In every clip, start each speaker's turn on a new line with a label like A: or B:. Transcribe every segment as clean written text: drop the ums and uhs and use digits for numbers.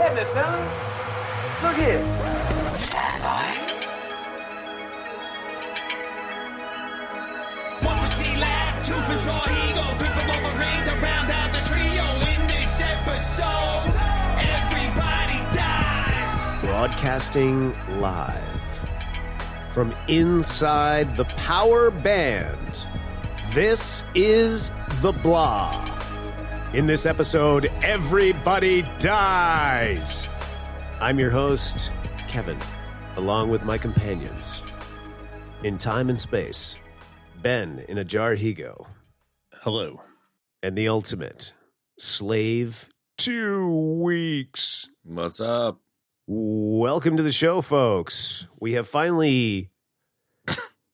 A: at me, fella. Look here.
B: Stand by.
C: One for C-Lab, two for Draw Eagle, three for Wolverine to round out the trio. In this episode, everybody dies.
D: Broadcasting live from inside the Power Band. This is The Blah. In this episode, everybody dies. I'm your host, Kevin, along with my companions. In time and space, Ben in a jar he go.
E: Hello.
D: And the ultimate slave 2 weeks.
F: What's up?
D: Welcome to the show, folks. We have finally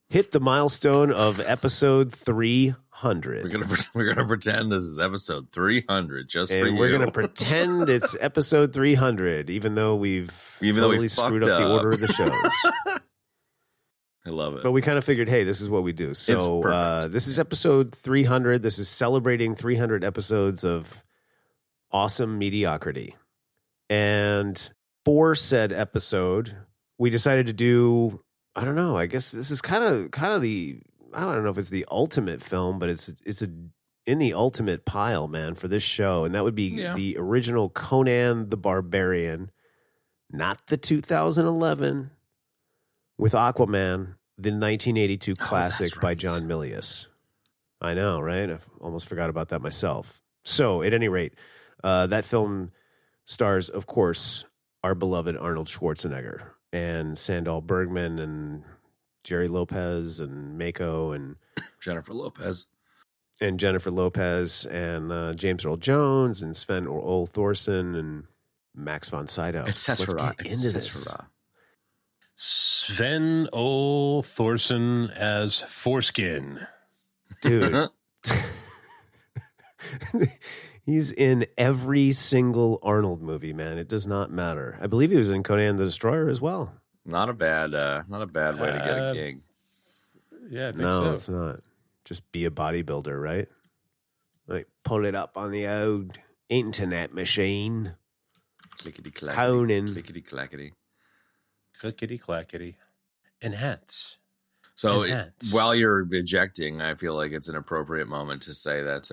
D: hit the milestone of episode 300.
F: We're gonna pretend this is episode 300 just for you.
D: And we're gonna pretend it's episode 300, even though we've totally screwed up the order of the shows.
F: I love it.
D: But we kind of figured, hey, this is what we do. So this is episode 300. This is celebrating 300 episodes of awesome mediocrity. And for said episode, we decided to do, I don't know, I guess this is kind of the, I don't know if it's the ultimate film, but it's in the ultimate pile, man, for this show. And that would be the original Conan the Barbarian, not the 2011 with Aquaman, the 1982 classic by John Milius. I know, right? I almost forgot about that myself. So at any rate, that film stars, of course, our beloved Arnold Schwarzenegger and Sandal Bergman and Jerry Lopez and Mako and
F: Jennifer Lopez
D: and James Earl Jones and Sven Ole Thorson and Max von Sydow.
F: Let's get into this.
E: Sven Ole Thorson as Foreskin.
D: Dude. He's in every single Arnold movie, man. It does not matter. I believe he was in Conan the Destroyer as well.
F: Not a bad way to get a gig.
E: Yeah, I think
D: no,
E: so.
D: It's not. Just be a bodybuilder, right? Like pull it up on the old internet machine.
F: Clickety-clackety.
D: Conan.
F: Clickety-clackety.
E: Clickety-clackety. Enhance.
F: So
E: Enhance.
F: While you're ejecting, I feel like it's an appropriate moment to say that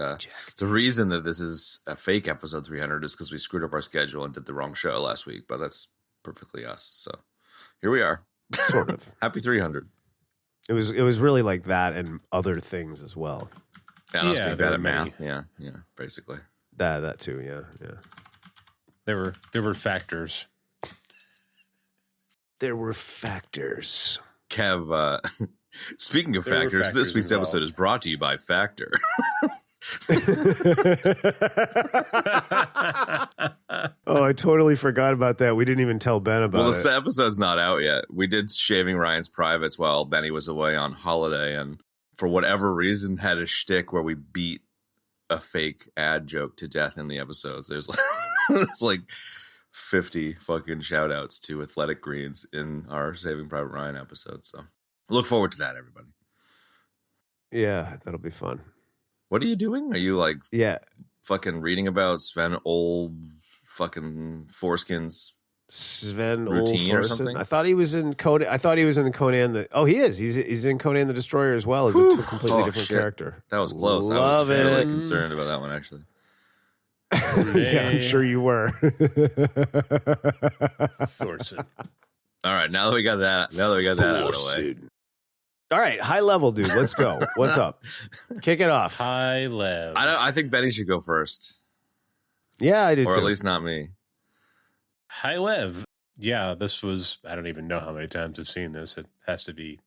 F: the reason that this is a fake episode 300 is because we screwed up our schedule and did the wrong show last week, but that's perfectly us. So here we are.
D: Sort of.
F: Happy 300.
D: It was really like that and other things as well.
F: Yeah, I was being bad at
E: many.
F: math. Yeah, basically.
D: That too, yeah.
E: There were factors.
D: There were factors.
F: Kev, speaking of factors, this week's episode is brought to you by Factor.
D: Oh, I totally forgot about that. We didn't even tell Ben about it.
F: Well, this episode's not out yet. We did Shaving Ryan's Privates while Benny was away on holiday, and for whatever reason had a shtick where we beat a fake ad joke to death in the episodes. There's like, it's like 50 fucking shout outs to Athletic Greens in our Saving Private Ryan episode. So look forward to that, everybody.
D: Yeah, that'll be fun.
F: What are you doing? Are you like fucking reading about Sven Old fucking Foreskin's
D: Sven
F: routine
D: Ole
F: or
D: Thorson?
F: something?
D: I thought he was in Conan. I thought he was in Conan. He is. He's in Conan the Destroyer as well as a completely different character.
F: That was close.
D: Love
F: I was really
D: it.
F: concerned about that one, actually.
D: Yeah, I'm sure you were.
E: Thorson.
F: All right, now that we got that out of the way.
D: All right, high level, dude. Let's go. What's up? Kick it off.
E: High level.
F: I think Benny should go first.
D: Yeah, I did
F: Or
D: too.
F: at least not me.
E: High lev. Yeah, this was, I don't even know how many times I've seen this. It has to be.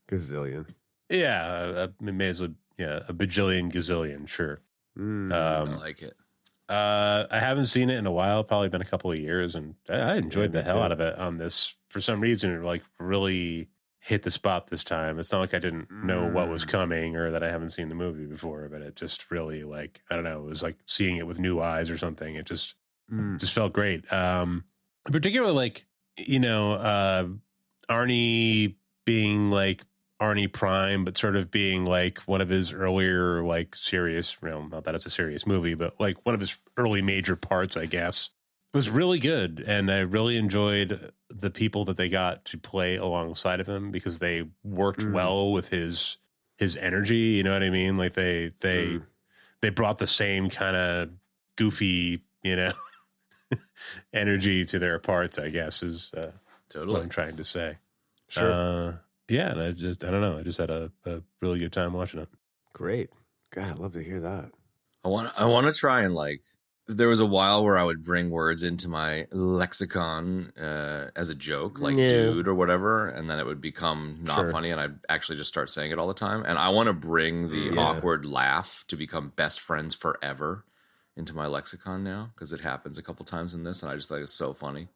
D: Gazillion.
E: Yeah, it may as well, a bajillion gazillion, sure.
F: I like it.
E: I haven't seen it in a while, probably been a couple of years, and I enjoyed the hell out of it on this. For some reason, it like really hit the spot this time. It's not like I didn't know what was coming or that I haven't seen the movie before, but it just really like, I don't know, it was like seeing it with new eyes or something. It just felt great. Particularly like, Arnie being like Arnie Prime, but sort of being like one of his earlier like serious, not that it's a serious movie, but like one of his early major parts, I guess. was really good, and I really enjoyed the people that they got to play alongside of him because they worked well with his energy. You know what I mean? Like they brought the same kind of goofy, energy to their parts, I guess, is
F: totally
E: what I'm trying to say.
D: Sure.
E: Yeah, and I don't know. I just had a really good time watching it.
D: Great. God, I'd love to hear that.
F: I want to try and there was a while where I would bring words into my lexicon as a joke, like dude or whatever, and then it would become not funny, and I'd actually just start saying it all the time. And I want to bring the awkward laugh to become best friends forever into my lexicon now, because it happens a couple times in this, and I just think it's so funny.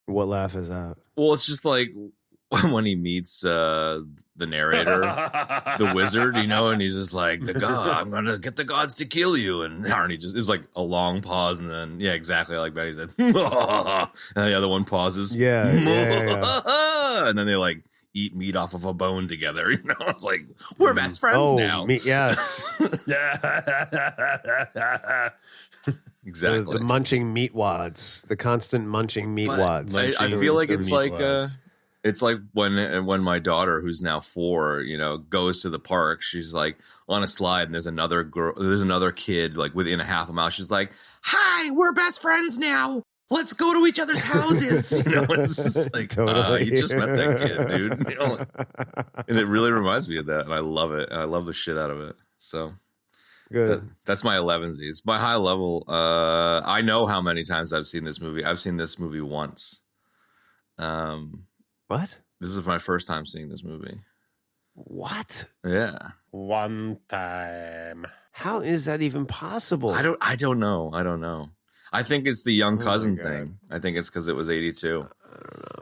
D: What laugh is that?
F: Well, it's just like when he meets the narrator, the wizard, and he's just like, the god, I'm gonna get the gods to kill you, and Arnie just is like a long pause, and then exactly like Betty said, and the other one pauses, and then they like eat meat off of a bone together. It's like, we're best friends now.
D: Yes.
F: Exactly.
D: The munching meat wads, the constant munching meat wads.
F: I feel like it's like it's like when my daughter, who's now 4, goes to the park. She's like on a slide, and there's another kid like within a half a mile. She's like, "Hi, we're best friends now. Let's go to each other's houses." It's just like,
D: Totally.
F: you just met that kid, dude. And it really reminds me of that, and I love it, and I love the shit out of it. So
D: good.
F: That's my 11sies. My high level. I know how many times I've seen this movie. I've seen this movie once.
D: What?
F: This is my first time seeing this movie.
D: What?
F: Yeah.
E: One time.
D: How is that even possible?
F: I don't know. I think it's the young cousin thing. I think it's because it was 82.
D: I don't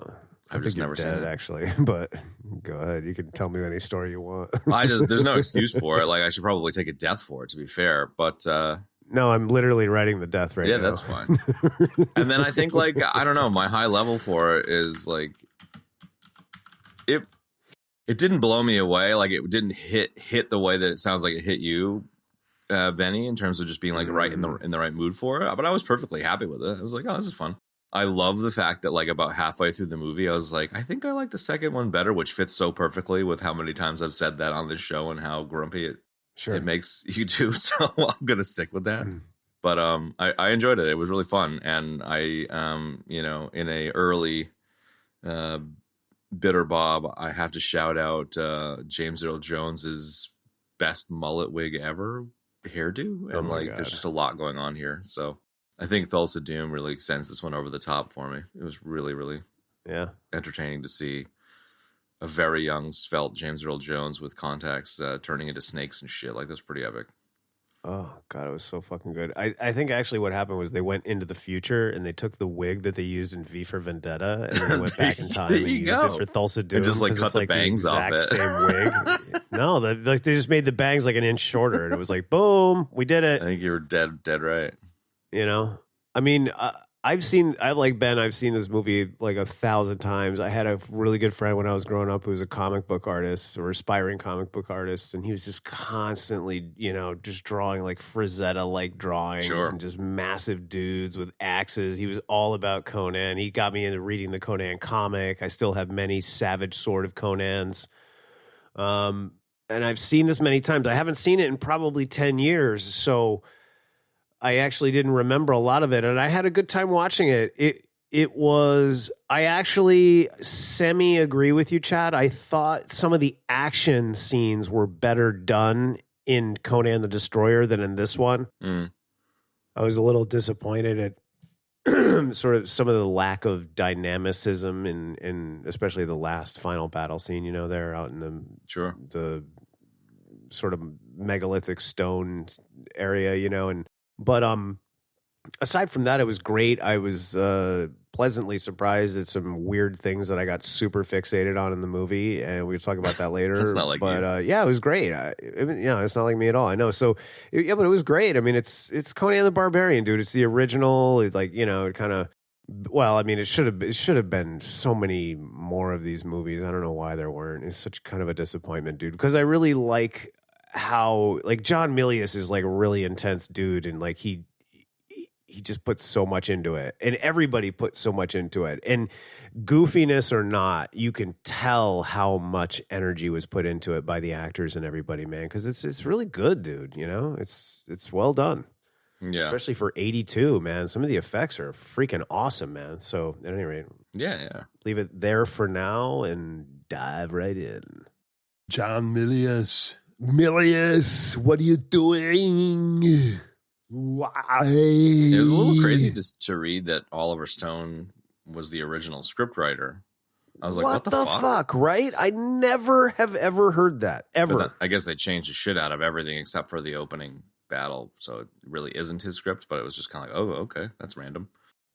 D: know.
F: I've just never seen it,
D: actually. But go ahead. You can tell me any story you want.
F: There's no excuse for it. Like, I should probably take a death for it, to be fair. But
D: no, I'm literally writing the death right now.
F: Yeah, that's fine. And then I think, like, I don't know. My high level for it is like it didn't blow me away. Like, it didn't hit the way that it sounds like it hit you, Benny, in terms of just being like right in the right mood for it. But I was perfectly happy with it. I was like, oh, this is fun. I love the fact that like about halfway through the movie, I was like, I think I like the second one better, which fits so perfectly with how many times I've said that on this show and how grumpy it makes you do. So I'm gonna stick with that. But I enjoyed it. It was really fun, and I in a early Bitter Bob, I have to shout out James Earl Jones's best mullet wig ever hairdo, and there's just a lot going on here. So I think Thulsa Doom really sends this one over the top for me. It was really, really entertaining to see a very young, svelte James Earl Jones with contacts turning into snakes and shit. Like, that's pretty epic.
D: Oh, God, it was so fucking good. I think actually what happened was they went into the future and they took the wig that they used in V for Vendetta and then went back in time and used it for Thulsa Doom.
F: And just like cut the bangs off it.
D: Same wig. No, they just made the bangs like an inch shorter. And it was like, boom, we did it.
F: I think you were dead right.
D: I mean, I've seen this movie like 1,000 times. I had a really good friend when I was growing up who was a comic book artist or aspiring comic book artist, and he was just constantly, just drawing like Frazetta-like drawings and just massive dudes with axes. He was all about Conan. He got me into reading the Conan comic. I still have many Savage Sword of Conans. And I've seen this many times. I haven't seen it in probably 10 years, so I actually didn't remember a lot of it, and I had a good time watching it. I actually semi-agree with you, Chad. I thought some of the action scenes were better done in Conan the Destroyer than in this one. I was a little disappointed at sort of some of the lack of dynamicism in especially the last final battle scene, there out in the sort of megalithic stone area, But aside from that, it was great. I was pleasantly surprised at some weird things that I got super fixated on in the movie, and we'll talk about that later.
F: It's not like
D: but it was great. It's not like me at all. I know. So but it was great. I mean, it's Conan the Barbarian, dude. It's the original. It kind of. Well, I mean, it should have been so many more of these movies. I don't know why there weren't. It's such kind of a disappointment, dude. Because I really like how John Milius is like a really intense dude, and like he he just puts so much into it, and everybody puts so much into it. And goofiness or not, you can tell how much energy was put into it by the actors and everybody, man, because it's really good, dude. You know, it's well done.
F: Yeah,
D: especially for 82, man. Some of the effects are freaking awesome, man. So at any rate,
F: yeah,
D: leave it there for now and dive right in.
E: John Milius,
D: what are you doing? Why?
F: It was a little crazy just to read that Oliver Stone was the original scriptwriter. I was like, what the fuck?
D: Right? I never have ever heard that, ever.
F: Then, I guess they changed the shit out of everything except for the opening battle, so it really isn't his script, but it was just kind of like, oh, okay, that's random.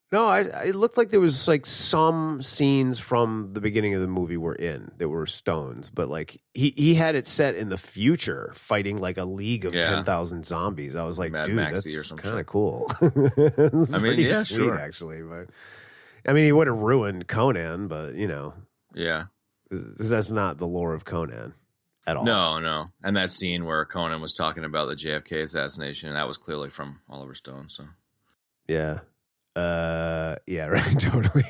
D: No, it looked like there was like some scenes from the beginning of the movie that were Stone's, but like he had it set in the future, fighting like a league of 10,000 zombies. I was like,
F: Mad
D: dude,
F: Maxie
D: that's
F: or
D: kind of cool.
F: I mean, yeah,
D: sweet,
F: sure,
D: actually, but I mean, he would have ruined Conan, but you know,
F: yeah,
D: because that's not the lore of Conan at all.
F: No, and that scene where Conan was talking about the JFK assassination, that was clearly from Oliver Stone. So,
D: yeah. Yeah, right, totally.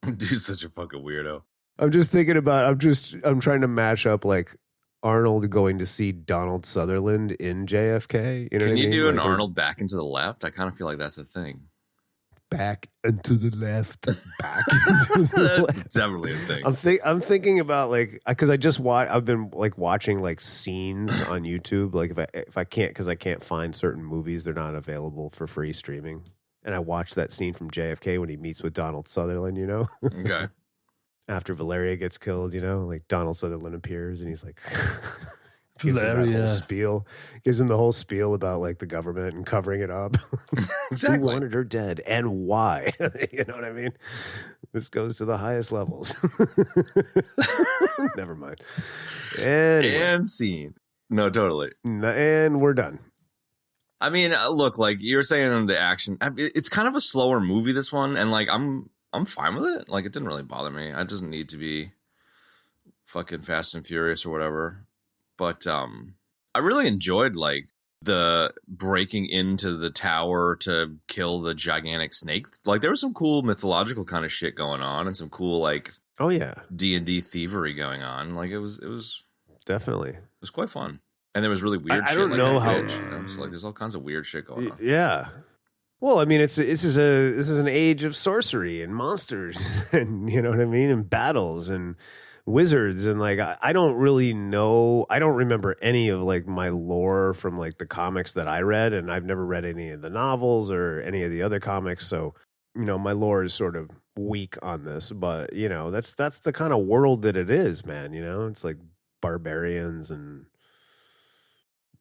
F: Dude's such a fucking weirdo.
D: I'm just thinking about, I'm trying to match up like Arnold going to see Donald Sutherland in JFK. You know
F: Can
D: what
F: you
D: I mean?
F: do an
D: like,
F: Arnold back into the left? I kind of feel like that's a thing.
D: Back and to the left, back into the
F: That's
D: left.
F: definitely a thing.
D: I'm thinking about like, because I've been like watching like scenes on YouTube. Like if I can't, because I can't find certain movies, they're not available for free streaming. And I watched that scene from JFK when he meets with Donald Sutherland. You know,
F: Okay.
D: After Valeria gets killed, you know, like Donald Sutherland appears and he's like. Gives him the whole spiel about like the government and covering it up.
F: Exactly.
D: Who wanted her dead and why? You know what I mean? This goes to the highest levels. Never mind. Anyway.
F: And scene. No, totally.
D: And we're done.
F: I mean, look, like you were saying on the action, it's kind of a slower movie, this one, and like I'm fine with it. Like it didn't really bother me. It doesn't need to be fucking Fast and Furious or whatever. But I really enjoyed like the breaking into the tower to kill the gigantic snake. Like there was some cool mythological kind of shit going on, and some cool like D&D thievery going on. Like it was
D: definitely
F: quite fun, and there was really weird.
D: I
F: shit
D: don't
F: like
D: know
F: that
D: how.
F: Witch, you know? So like there's all kinds of weird shit going on.
D: Yeah. Well, I mean, this is an age of sorcery and monsters, and you know what I mean, and battles and wizards, and like I don't really know. I don't remember any of like my lore from like the comics that I read, and I've never read any of the novels or any of the other comics. So you know, my lore is sort of weak on this, but you know, that's the kind of world that it is, man. You know, it's like barbarians and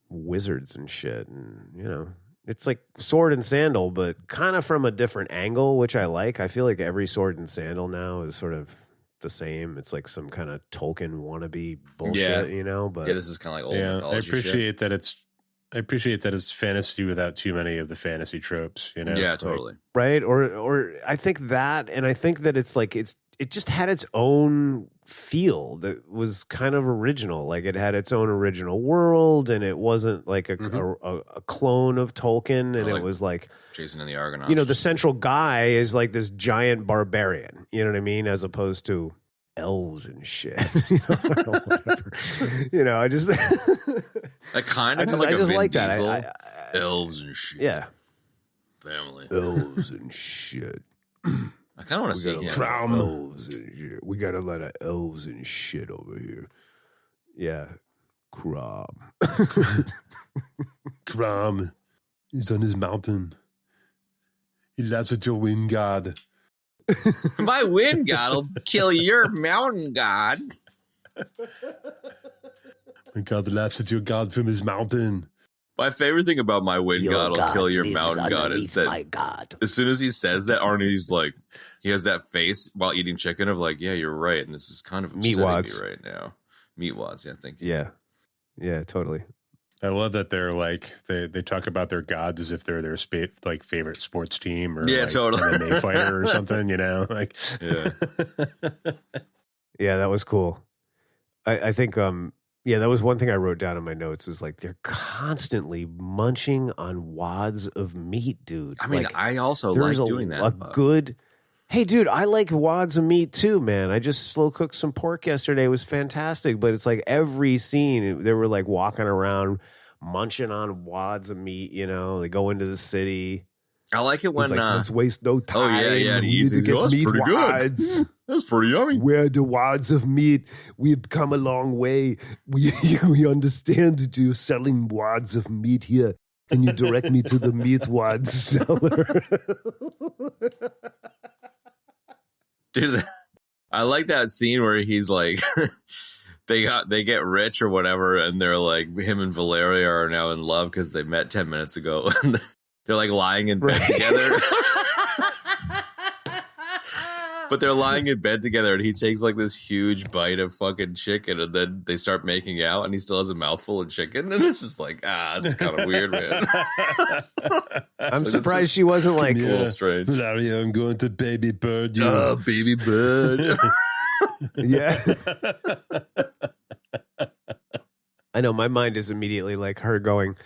D: wizards and shit, and you know. It's like sword and sandal, but kind of from a different angle, which I like. I feel like every sword and sandal now is sort of the same. It's like some kind of Tolkien wannabe bullshit, you know. But
F: yeah, this is kind of like old mythology.
E: I appreciate that it's fantasy without too many of the fantasy tropes. You know,
F: yeah, totally.
D: Right, or I think that, and I think that it's like it just had its own feel that was kind of original. Like it had its own original world, and it wasn't like a clone of Tolkien. And it was like
F: Jason and the Argonauts.
D: You know, the central guy is like this giant barbarian. You know what I mean? As opposed to elves and shit. You know, I just
F: that kind of
D: I just like that.
F: Elves and shit.
D: Yeah,
F: family.
D: Elves and shit.
F: I kind of want to see him.
D: Elves and shit. We got a lot of elves and shit over here. Yeah, Crom.
E: Crom. He's on his mountain. He laughs at your wind god.
F: My wind god will kill your mountain god.
E: My god laughs at your god from his mountain.
F: My favorite thing about my wind god will kill your mountain god is that as soon as he says that, Arnie's like, he has that face while eating chicken of like, yeah, you're right. And this is kind of upsetting me right now. Meatwads, yeah, thank you.
D: Yeah, totally.
E: I love that they're like, they talk about their gods as if they're their like favorite sports team or like
F: totally.
E: MMA fighter or something, you know? Like,
F: yeah.
D: Yeah, that was cool. I think, Yeah, that was one thing I wrote down in my notes was like they're constantly munching on wads of meat, dude.
F: I mean,
D: like,
F: I also like doing that.
D: Good. Hey, dude, I like wads of meat too, man. I just slow cooked some pork yesterday. It was fantastic, but it's like every scene they were like walking around munching on wads of meat. You know, they go into the city.
F: I like it when
D: let's waste no time.
F: Oh yeah.
D: We need to get
F: that's
D: meat
F: pretty
D: wads.
F: good. That's pretty yummy.
D: Where are the wads of meat? We've come a long way. We understand that you're selling wads of meat here. Can you direct me to the meat wads seller?
F: Dude, I like that scene where he's like, they get rich or whatever, and they're like, him and Valeria are now in love because they met 10 minutes ago. And they're like lying in bed together. But they're lying in bed together, and he takes like this huge bite of fucking chicken, and then they start making out, and he still has a mouthful of chicken, and it's just like, it's kind of weird, man.
D: I'm surprised she wasn't like,
F: a little strange.
E: Valeria, I'm going to baby bird you.
F: Oh, baby bird.
D: Yeah. I know my mind is immediately like her going,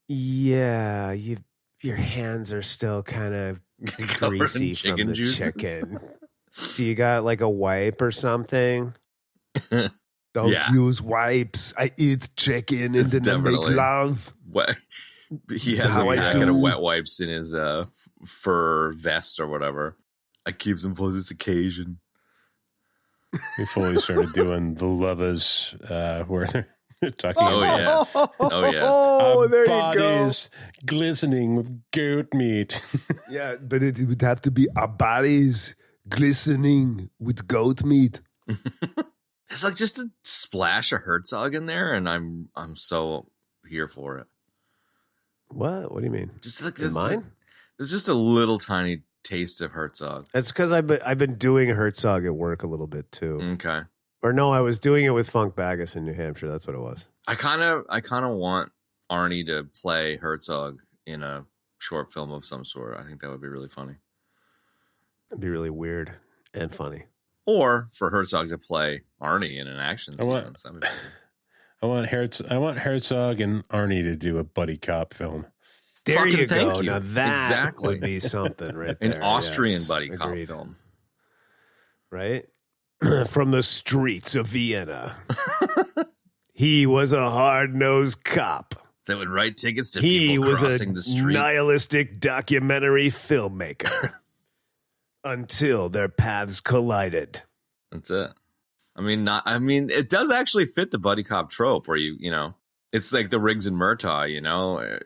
D: yeah, your hands are still kind of greasy from the chicken. Do you got like a wipe or something? Don't use wipes. I eat chicken and then I make love.
F: What? He has a packet of wet wipes in his fur vest or whatever. I keeps them for this occasion.
E: We fully started doing the lovers where they're talking about.
F: Oh, yes.
E: Our
D: there
E: bodies glistening with goat meat.
D: Yeah, but it would have to be our bodies glistening with goat meat.
F: It's like just a splash of Herzog in there, and I'm so here for it.
D: What? What do you mean?
F: Just like
D: in mine?
F: Like, there's just a little tiny taste of Herzog.
D: That's because I've been doing Herzog at work a little bit too.
F: Okay.
D: Or no, I was doing it with Funk Bagus in New Hampshire. That's what it was.
F: I kind of want Arnie to play Herzog in a short film of some sort. I think that would be really funny.
D: It'd be really weird and funny.
F: Or for Herzog to play Arnie in an action scene.
E: I want Herzog and Arnie to do a buddy cop film.
D: There you go. Now that would be something right there.
F: An Austrian buddy cop film.
D: Right? From the streets of Vienna. He was a hard-nosed cop.
F: That would write tickets to people crossing the street.
D: He was a nihilistic documentary filmmaker. Until their paths collided.
F: That's it. I mean, it does actually fit the buddy cop trope where you know, it's like the Riggs and Murtaugh, you know.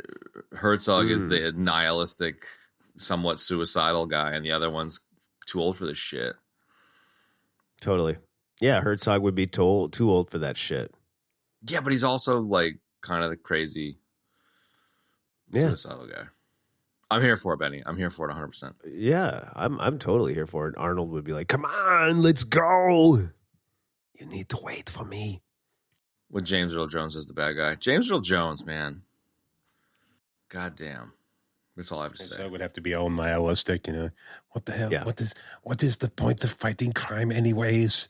F: Herzog is the nihilistic, somewhat suicidal guy, and the other one's too old for this shit.
D: Totally. Yeah, Herzog would be too old for that shit.
F: Yeah, but he's also like kind of the crazy suicidal guy. I'm here for it, Benny. I'm here for it 100%.
D: Yeah, I'm totally here for it. Arnold would be like, "Come on, let's go. You need to wait for me."
F: With James Earl Jones as the bad guy. James Earl Jones, man. God damn. That's all I have to say.
E: So it would have to be all nihilistic, you know. What the hell?
D: Yeah.
E: What is the point of fighting crime anyways?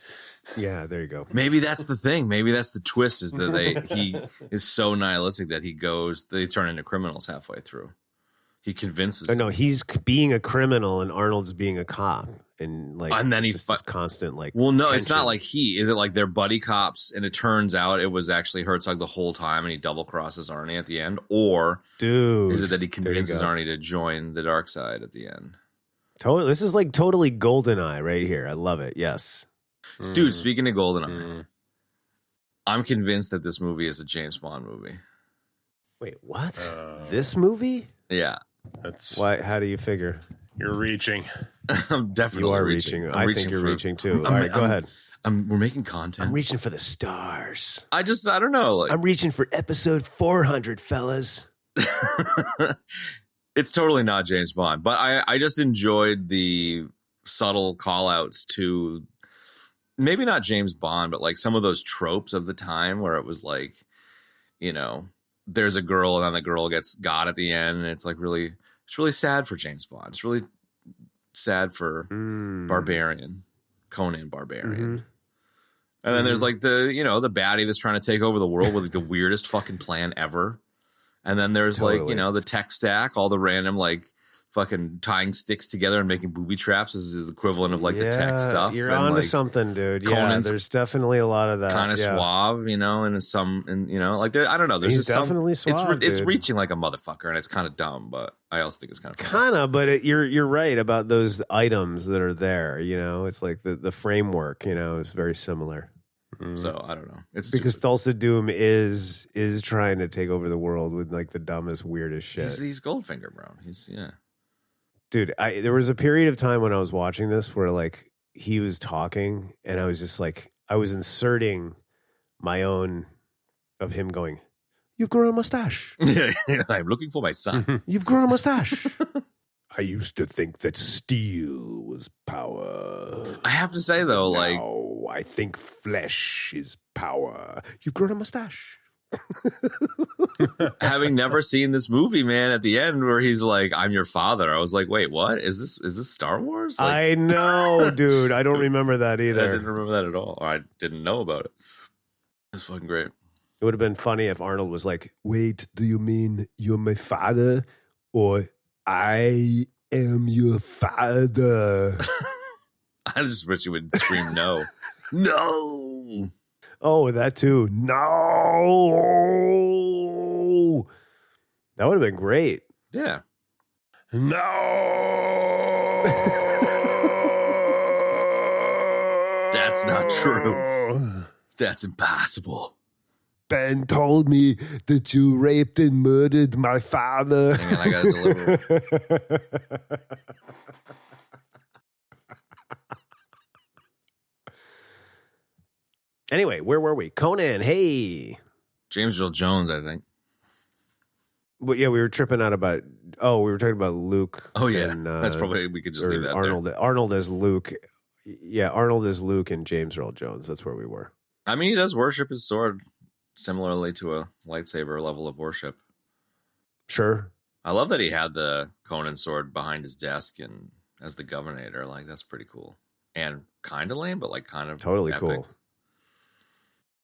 D: Yeah, there you go.
F: Maybe that's the thing. Maybe that's the twist is that he is so nihilistic that they turn into criminals halfway through. He convinces.
D: No, he's being a criminal and Arnold's being a cop, and
F: then he
D: constant like.
F: Well, no,
D: tension.
F: It's not like is it like they're buddy cops, and it turns out it was actually Herzog the whole time, and he double crosses Arnie at the end, or
D: is
F: it that he convinces Arnie to join the dark side at the end?
D: Totally, this is like totally GoldenEye right here. I love it. Yes,
F: dude. Speaking of GoldenEye, I'm convinced that this movie is a James Bond movie.
D: Wait, what? This movie?
F: Yeah.
E: That's
D: why. How do you figure?
E: You're reaching.
F: I'm definitely
D: you are reaching. I think you're reaching too. All right, go ahead.
F: We're making content.
D: I'm reaching for the stars.
F: I don't know.
D: I'm reaching for episode 400, fellas.
F: It's totally not James Bond, but I just enjoyed the subtle call outs to maybe not James Bond, but like some of those tropes of the time where it was like, you know, there's a girl and then the girl gets got at the end, and it's like it's really sad for James Bond. It's really sad for Barbarian, Conan Barbarian. And then there's like the baddie that's trying to take over the world with like the weirdest fucking plan ever. And then there's like, the tech stack, all the random like fucking tying sticks together and making booby traps is the equivalent of like the tech stuff.
D: You're
F: and,
D: onto
F: like,
D: something, dude.
F: Conan's
D: there's definitely a lot of that.
F: Kind of suave, like there, I don't know. There's
D: He's
F: just
D: definitely suave,
F: it's
D: dude.
F: reaching like a motherfucker, and it's kind of dumb, but I also think it's kind of funny.
D: Kind of, but you're right about those items that are there. It's like the framework. Is very similar.
F: So I don't know. It's
D: because
F: stupid.
D: Thulsa Doom is trying to take over the world with like the dumbest, weirdest shit.
F: He's Goldfinger, bro.
D: Dude, there was a period of time when I was watching this where like he was talking and I was just like, I was inserting my own of him going, "You've grown a mustache."
F: I'm looking for my son.
D: "You've grown a mustache." "I used to think that steel was power.
F: I have to say though,
D: Now I think flesh is power. You've grown a mustache."
F: having never seen this movie, man, at the end where he's like, "I'm your father," I was like, "Wait, what? Is this Star Wars?" Like,
D: I know, dude. I don't remember that either.
F: I didn't remember that at all. Or I didn't know about it. It's fucking great.
D: It would have been funny if Arnold was like, "Wait, do you mean you're my father or I am your father?"
F: I just wish you would scream no. No.
D: Oh, that too. No. That would have been great.
F: Yeah.
D: No.
F: That's not true. That's impossible.
D: Ben told me that you raped and murdered my father.
F: Hang on, I gotta deliver.
D: Anyway, where were we? Conan, hey.
F: James Earl Jones, I think.
D: Well, yeah, we were tripping out about. Oh, we were talking about Luke.
F: Oh yeah,
D: and,
F: that's probably we could just leave that
D: Arnold.
F: there.
D: Arnold as Luke. Yeah, Arnold as Luke and James Earl Jones. That's where we were.
F: I mean, he does worship his sword similarly to a lightsaber level of worship.
D: Sure.
F: I love that he had the Conan sword behind his desk and as the governor. Like, that's pretty cool and kind of lame, but like kind of
D: totally
F: epic.
D: Cool.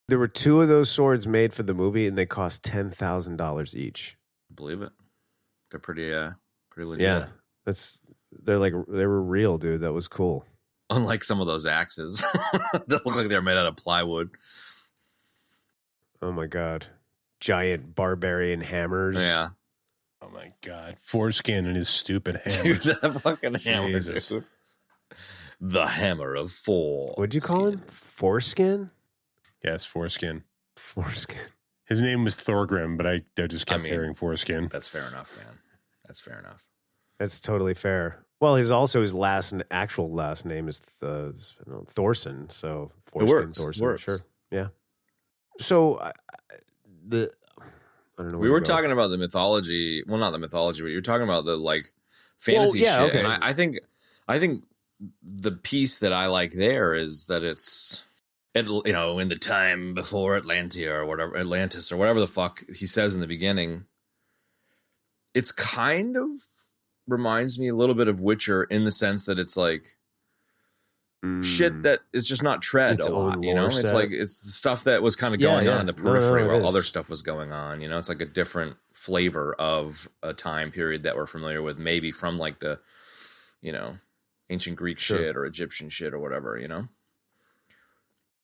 D: There were 2 of those swords made for the movie, and they cost $10,000 each.
F: I believe it. They're pretty legit.
D: Yeah, they were real, dude. That was cool.
F: Unlike some of those axes that look like they're made out of plywood.
D: Oh my god, giant barbarian hammers.
F: Yeah.
E: Oh my god, foreskin and his stupid hammer.
F: Dude, that fucking hammer.
E: Jesus.
F: Dude. The hammer of four.
D: What'd you call him? Foreskin?
E: Yes, foreskin.
D: Foreskin.
E: His name was Thorgrim, but I just kept hearing foreskin.
F: That's fair enough, man. That's fair enough.
D: That's totally fair. Well, his actual last name is Thorson, so foreskin.
F: Works.
D: Thorson, sure, yeah. So I don't know.
F: We were talking about the mythology. Well, not the mythology, but you're talking about the like fantasy shit.
D: Okay.
F: And I think the piece that I like there is that it's, in the time before Atlantis or whatever the fuck he says in the beginning. It's kind of reminds me a little bit of Witcher in the sense that it's like shit that is just not tread
D: Its
F: a lot,
D: own
F: you know?
D: lore
F: It's
D: set.
F: like it's the stuff that was kind of going on in the periphery
D: it
F: while
D: is.
F: other stuff was going on, you know? It's like a different flavor of a time period that we're familiar with, maybe from like the, ancient Greek shit or Egyptian shit or whatever, you know?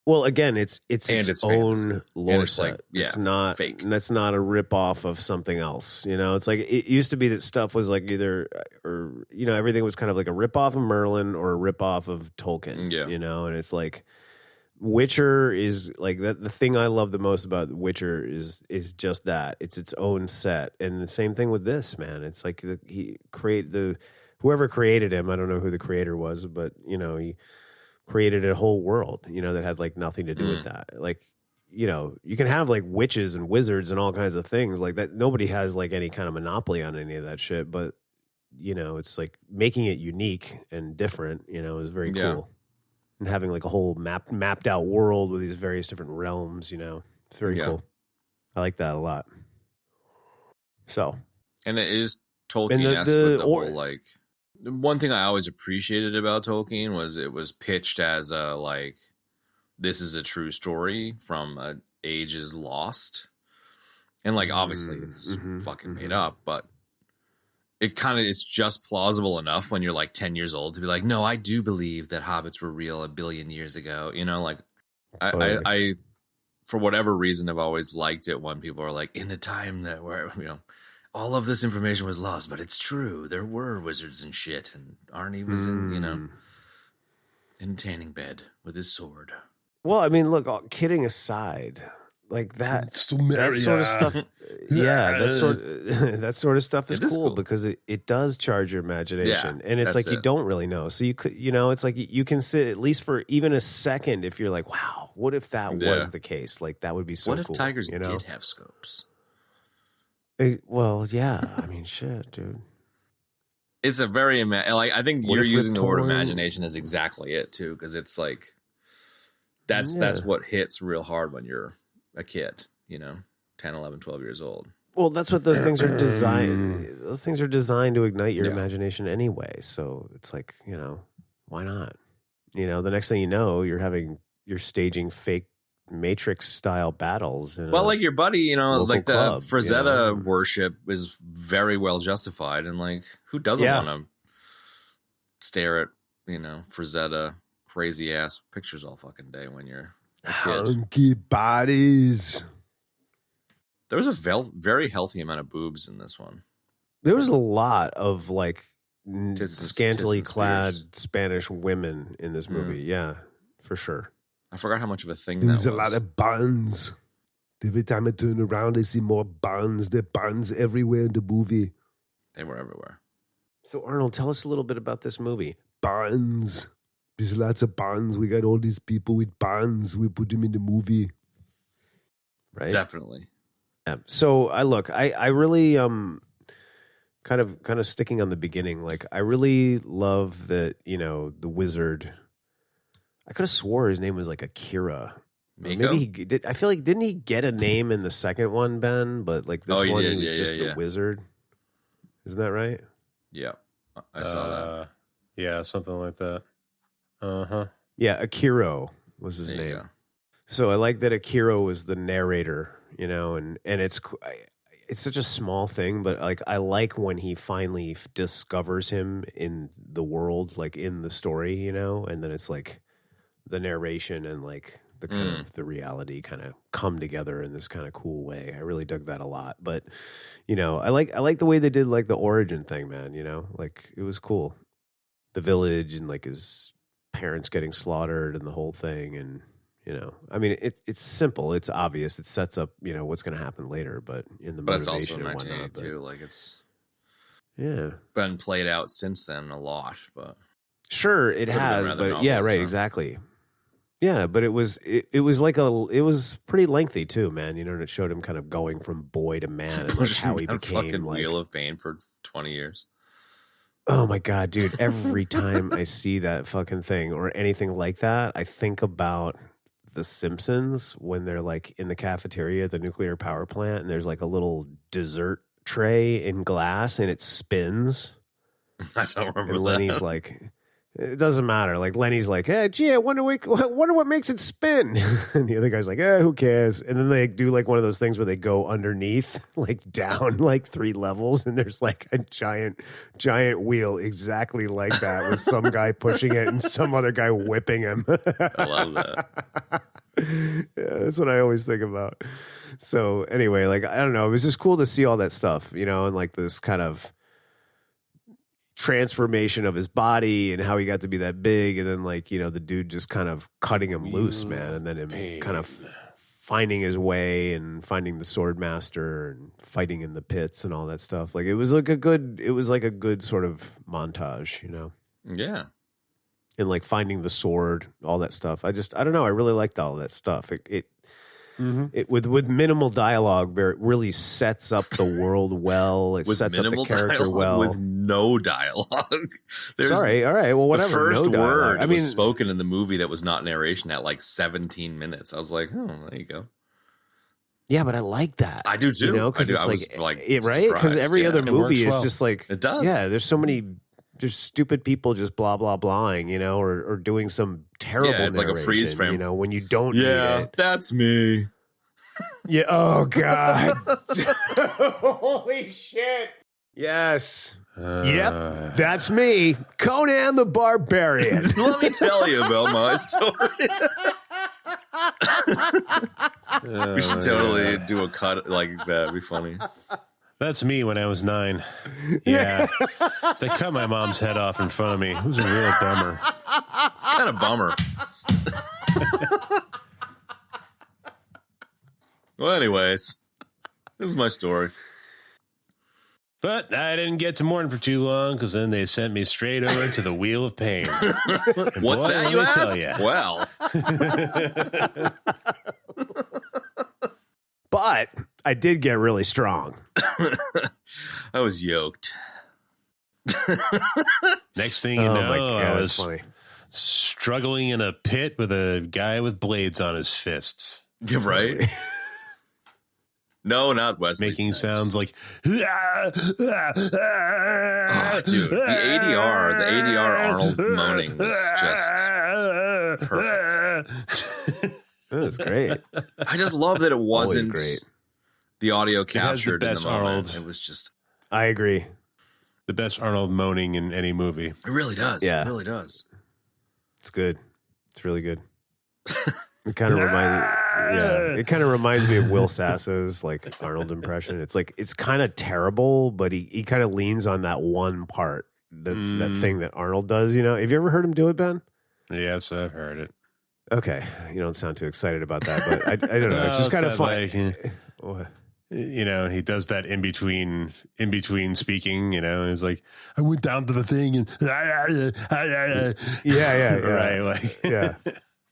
D: Well, again, it's
F: it's
D: own
F: fantasy.
D: lore
F: And it's
D: set.
F: like, yeah,
D: it's not
F: fake.
D: That's not a rip off of something else. It's like it used to be that stuff was like either or everything was kind of like a rip off of Merlin or a rip off of Tolkien.
F: Yeah.
D: And it's like Witcher is like that. The thing I love the most about Witcher is just that it's its own set, and the same thing with this, man. It's like whoever created him. I don't know who the creator was, but he created a whole world, that had like nothing to do with that. Like, you can have like witches and wizards and all kinds of things like that. Nobody has like any kind of monopoly on any of that shit, but it's like making it unique and different, is very cool. And having like a whole mapped out world with these various different realms, it's very cool. I like that a lot. So,
F: And it is Tolkien-esque with the whole like. One thing I always appreciated about Tolkien was it was pitched as a like this is a true story from ages lost. And like, obviously it's fucking made up, but it's just plausible enough when you're like 10 years old to be like, no, I do believe that hobbits were real 1 billion years ago. You know, like
D: Totally.
F: I for whatever reason, have always liked it when people are like, in a time that where, you know, all of this information was lost, but it's true. There were wizards and shit. And Arnie was in, you know, in a tanning bed with his sword.
D: Well, I mean, look, kidding aside, like that sort of stuff. Yeah, that sort of stuff is cool because it does charge your imagination, and it's like you don't really know. So you could, you know, it's like you can sit at least for even a second if you're like, wow, what if that was the case? Like that would be so cool.
F: What if tigers did have scopes?
D: Well, yeah, I mean, shit, dude.
F: It's a very like I think you're using the word imagination as exactly it too, because it's like that's what hits real hard when you're a kid, you know, 10, 11, 12 years old.
D: Well, that's what those things are designed. Those things are designed to ignite your imagination anyway. So it's like, you know, why not? You know, the next thing you know, you're staging fake Matrix style battles.
F: Well, like your buddy, you know, like the
D: club,
F: Frazetta worship is very well justified. And like, who doesn't want to stare at, you know, Frazetta crazy ass pictures all fucking day when you're a kid?
D: Hunky bodies.
F: There was a very healthy amount of boobs in this one.
D: There was a lot of like
F: tits
D: scantily
F: and
D: clad
F: spears.
D: Spanish women in this movie. Yeah, for sure.
F: I forgot how much of a thing
G: There's
F: that
G: a
F: was.
G: lot of buns. Every time I turn around, I see more buns. There are buns everywhere in the movie.
F: They were everywhere.
D: So Arnold, tell us a little bit about this movie.
G: Buns. There's lots of buns. We got all these people with buns. We put them in the movie.
D: Right?
F: Definitely.
D: Yeah. So I really kind of sticking on the beginning. Like I really love that, you know, the wizard. I could have swore his name was like Akira.
F: Mako?
D: Maybe he did. I feel like didn't he get a name in the second one, Ben? But like this one, he was just the wizard. Isn't that right?
F: Yeah, I saw that.
E: Yeah, something like that.
D: Yeah, Akira was his
F: There you
D: name.
F: go.
D: So I like that Akira was the narrator, you know, and it's such a small thing, but like I like when he finally discovers him in the world, like in the story, you know, and then it's like the narration and like the kind of the reality kind of come together in this kind of cool way. I really dug that a lot. But you know, I like the way they did like the origin thing, man, you know? Like it was cool. The village and like his parents getting slaughtered and the whole thing, and you know, I mean it's simple, it's obvious, it sets up, you know, what's gonna happen later, but in the
F: But it's
D: motivation
F: also
D: and whatnot.
F: 1982. Like it's
D: But
F: been played out since then a lot, but
D: sure, it
F: Could've been
D: has,
F: rather
D: but yeah,
F: novel,
D: right,
F: so.
D: exactly. Yeah, but it was pretty lengthy too, man. You know, and it showed him kind of going from boy to man and like
F: pushing
D: how he
F: that
D: became
F: fucking
D: like,
F: wheel of pain for 20 years.
D: oh my God, dude. Every time I see that fucking thing or anything like that, I think about The Simpsons when they're like in the cafeteria at the nuclear power plant and there's like a little dessert tray in glass and it spins.
F: I don't remember
D: And Lenny's
F: that.
D: like, it doesn't matter. Like Lenny's like, hey, gee, I wonder what makes it spin. And the other guy's like, who cares? And then they do like one of those things where they go underneath, like down like 3 levels, and there's like a giant wheel exactly like that with some guy pushing it and some other guy whipping him.
F: I love that.
D: Yeah, that's what I always think about. So anyway, like I don't know, it was just cool to see all that stuff, you know, and like this kind of transformation of his body and how he got to be that big, and then like, you know, the dude just kind of cutting him loose, man, and then him kind of finding his way and finding the sword master and fighting in the pits and all that stuff. Like it was like a good sort of montage, you know.
F: Yeah.
D: And like finding the sword, all that stuff. I don't know. I really liked all that stuff. It with minimal dialogue, it really sets up the world well. It
F: With
D: sets up the
F: minimal
D: character
F: dialogue,
D: well.
F: with no dialogue.
D: Sorry, all right. Well, whatever.
F: The first
D: no dialogue.
F: word
D: I mean,
F: was spoken in the movie that was not narration at like 17 minutes. I was like, oh, there you go.
D: yeah, but I like that.
F: I do too.
D: You know, because
F: I
D: it's
F: was,
D: like
F: like,
D: right? Because
F: surprised,
D: every
F: yeah.
D: other
F: It
D: movie
E: works
D: is
E: well.
D: just like
F: It does.
D: Yeah, there's so many just stupid people just blah blah blahing, or doing some terrible.
F: Yeah, it's like a freeze frame.
D: When you don't. need it.
F: That's me.
D: Yeah. Oh God. Holy shit. Yes. Yep. That's me, Conan the Barbarian.
F: Let me tell you about my story. We should totally do a cut like that. It'd be funny.
E: That's me when I was 9. Yeah. They cut my mom's head off in front of me. It was a real bummer.
F: It's kind of bummer. Well, anyways, this is my story.
E: But I didn't get to mourn for too long because then they sent me straight over to the Wheel of Pain.
F: What's
E: boy,
F: that, you
E: tell
F: ask?
E: ya.
F: Well.
D: But I did get really strong.
F: I was yoked.
E: Next thing you
D: Oh
E: know,
D: my God,
E: I
D: that's
E: was
D: funny.
E: struggling in a pit with a guy with blades on his fists.
F: You're right. No, not Wesley
E: Making
F: Snipes.
E: sounds like
F: Oh, dude, the ADR Arnold moaning was just perfect.
D: That was great.
F: I just love that it wasn't
D: great.
F: the audio
E: has the
F: captured in
E: best
F: the moment.
E: Arnold.
F: It was just,
D: I agree.
E: the best Arnold moaning in any movie.
F: it really does.
D: Yeah.
F: It really does.
D: It's good. It's really good. It kind of reminds me of Will Sasso's like Arnold impression. It's like it's kind of terrible, but he kind of leans on that one part, that thing that Arnold does. Have you ever heard him do it, Ben?
E: Yes, I've heard it.
D: Okay, you don't sound too excited about that, but I don't know. It's just kind of fun. What?
E: He does that in between speaking. He's like, I went down to the thing and
D: Yeah.
E: right, like
D: Yeah.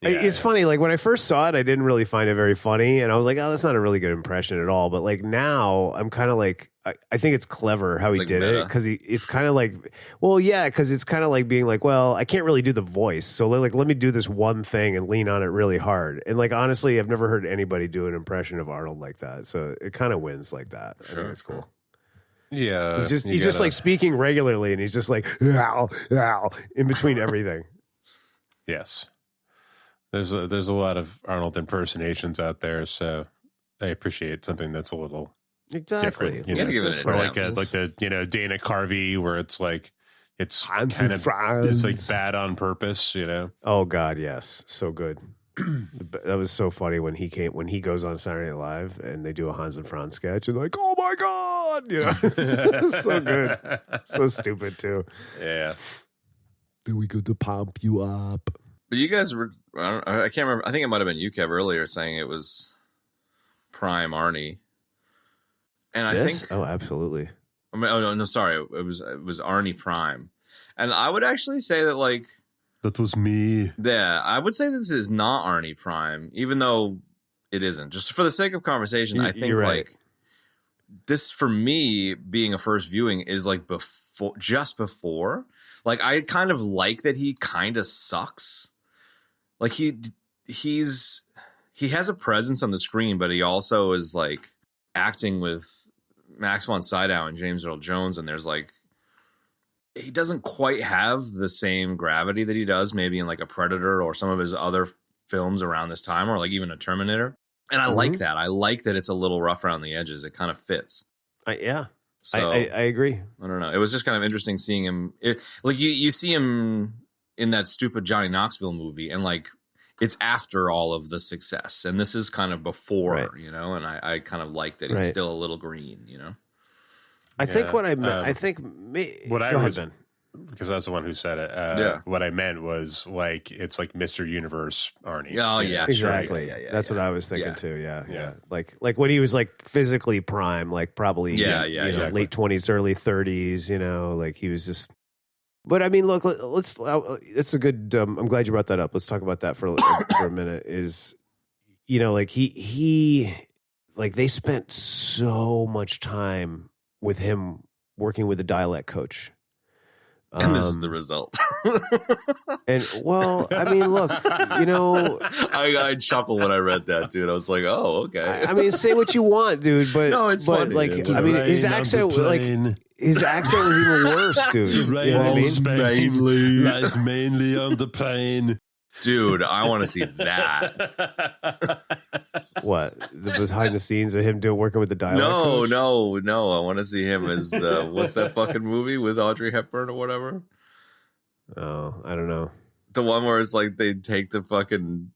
E: Yeah,
D: It's funny. Like when I first saw it, I didn't really find it very funny, and I was like, "Oh, that's not a really good impression at all." But like now, I'm kind of like, I think it's clever how he
F: like
D: did
F: meta.
D: it because it's kind of like, well, yeah, because it's kind of like being like, well, I can't really do the voice, so like let me do this one thing and lean on it really hard. And like honestly, I've never heard anybody do an impression of Arnold like that, so it kind of wins like that. I think it's cool.
E: yeah.
D: He's just like speaking regularly, and he's just like, ow, ow, in between everything.
E: Yes. There's a lot of Arnold impersonations out there, so I appreciate something that's a little
D: Exactly.
E: different.
F: You gotta give it an
E: or like
F: example.
E: the Dana Carvey, where it's like it's
G: Fancy
E: kind of
G: Franz.
E: it's like bad on purpose.
D: Oh God, yes, so good. That was so funny when he goes on Saturday Night Live and they do a Hans and Franz sketch and like, oh my God, so good, so stupid too.
E: Yeah.
G: Then we go to pump you up.
F: But you guys were, I can't remember. I think it might have been you, Kev, earlier saying it was Prime Arnie. And I think,
D: absolutely.
F: I mean, oh no, sorry. It was Arnie Prime. And I would actually say that like,
E: That was me.
F: yeah, I would say this is not Arnie Prime, even though it isn't. Just for the sake of conversation, I think
D: you're right.
F: like this for me being a first viewing is like just before. Like I kind of like that he kind of sucks. Like he has a presence on the screen, but he also is like acting with Max von Sydow and James Earl Jones, and there's like he doesn't quite have the same gravity that he does maybe in like a Predator or some of his other films around this time, or like even a Terminator. And I like that. I like that it's a little rough around the edges. It kind of fits.
D: Yeah.
F: So
D: I agree.
F: I don't know. It was just kind of interesting seeing him. Like you see him in that stupid Johnny Knoxville movie, and like it's after all of the success, and this is kind of before,
D: Right.
F: And I kind of like that he's still a little green,
D: I think what I meant. I think
E: What I
D: go ahead,
E: was
D: Ben.
E: because I was the one who said it.
F: Yeah.
E: What I meant was like it's like Mr. Universe Arnie.
F: Oh yeah,
D: Exactly.
F: Sure. Yeah,
D: That's
F: yeah.
D: what I was thinking
F: Yeah.
D: too. Yeah.
E: Yeah.
D: Like when he was like physically prime, like probably
F: exactly.
D: late 20s, early 30s. Like he was just. But I mean, look, let's. It's a good. I'm glad you brought that up. Let's talk about that for a minute. Is like he like they spent so much time with him working with a dialect coach.
F: And this is the result.
D: And well, I mean, look,
F: I chuckled when I read that, dude. I was like, oh, okay.
D: I mean, say what you want, dude, but
F: No, it's
D: but
F: funny,
D: like,
F: dude.
D: I mean, his
E: Rain on the
D: accent, like,
E: plane.
D: his accent was even worse, dude. You know what I mean?
E: Lies mainly on the plain.
F: Dude, I want to see that.
D: What? The behind the scenes of him working with the dialect coach?
F: No. I want to see him as what's that fucking movie with Audrey Hepburn or whatever?
D: Oh, I don't know.
F: The one where it's like they take the fucking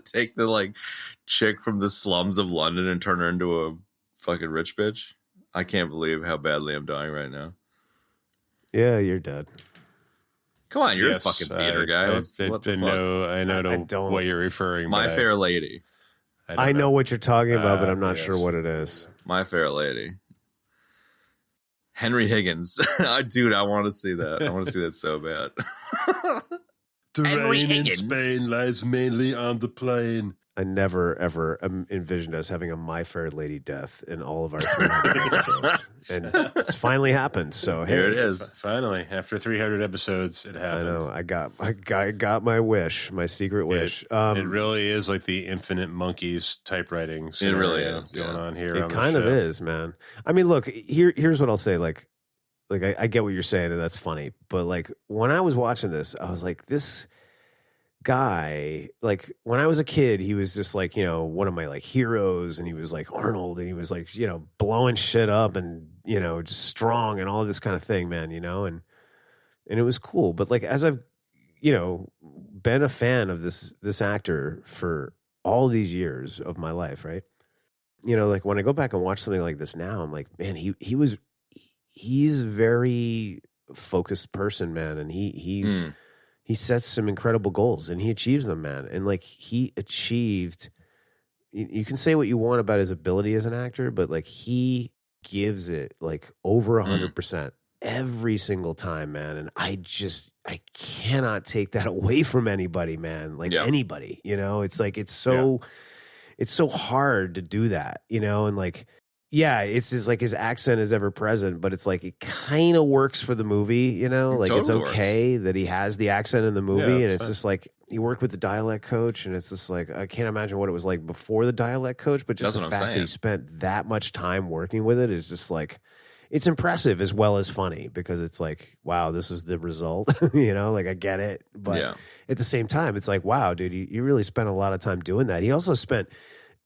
F: take the like chick from the slums of London and turn her into a fucking rich bitch. I can't believe how badly I'm dying right now.
D: Yeah, you're dead.
F: Come on, you're a fucking theater guy.
E: I know what you're referring.
F: My Fair Lady.
D: I know what you're talking about, but I'm not sure what it is.
F: My Fair Lady. Henry Higgins. Dude, I want to see that. I want to see that so bad.
E: The
F: Henry
E: rain
F: Higgins.
E: in Spain lies mainly on the plain.
D: I never, ever envisioned us having a My Fair Lady death in all of our 300 episodes. And it's finally happened. So
F: here it is.
E: Finally, after 300 episodes, it happened.
D: I know. I got my wish, my secret wish.
E: It really is like the Infinite Monkeys typewriting.
F: It really is
E: going on here.
D: It kind of is, man. I mean, look, here's what I'll say. Like I get what you're saying, and that's funny. But like when I was watching this, I was like, this guy, like when I was a kid, he was just like, one of my like heroes, and he was like Arnold, and he was like, blowing shit up and, just strong and all this kind of thing, man, and it was cool. But like, as I've, been a fan of this actor for all these years of my life, right? Like when I go back and watch something like this now, I'm like, man, he's a very focused person, man. And he sets some incredible goals and he achieves them, man. And like he achieved, you can say what you want about his ability as an actor, but like he gives it like over 100% every single time, man. And I cannot take that away from anybody, man. Like anybody, it's like, it's so hard to do that, and like, yeah, it's just like his accent is ever present, but it's like it kind of works for the movie, like totally it's okay that he has the accent in the movie, and it's fine. Just like he worked with the dialect coach, and it's just like I can't imagine what it was like before the dialect coach, but just the fact that he spent that much time working with it is just like it's impressive as well as funny because it's like, wow, this is the result, like I get it, but at the same time, it's like, wow, dude, you really spent a lot of time doing that. He also spent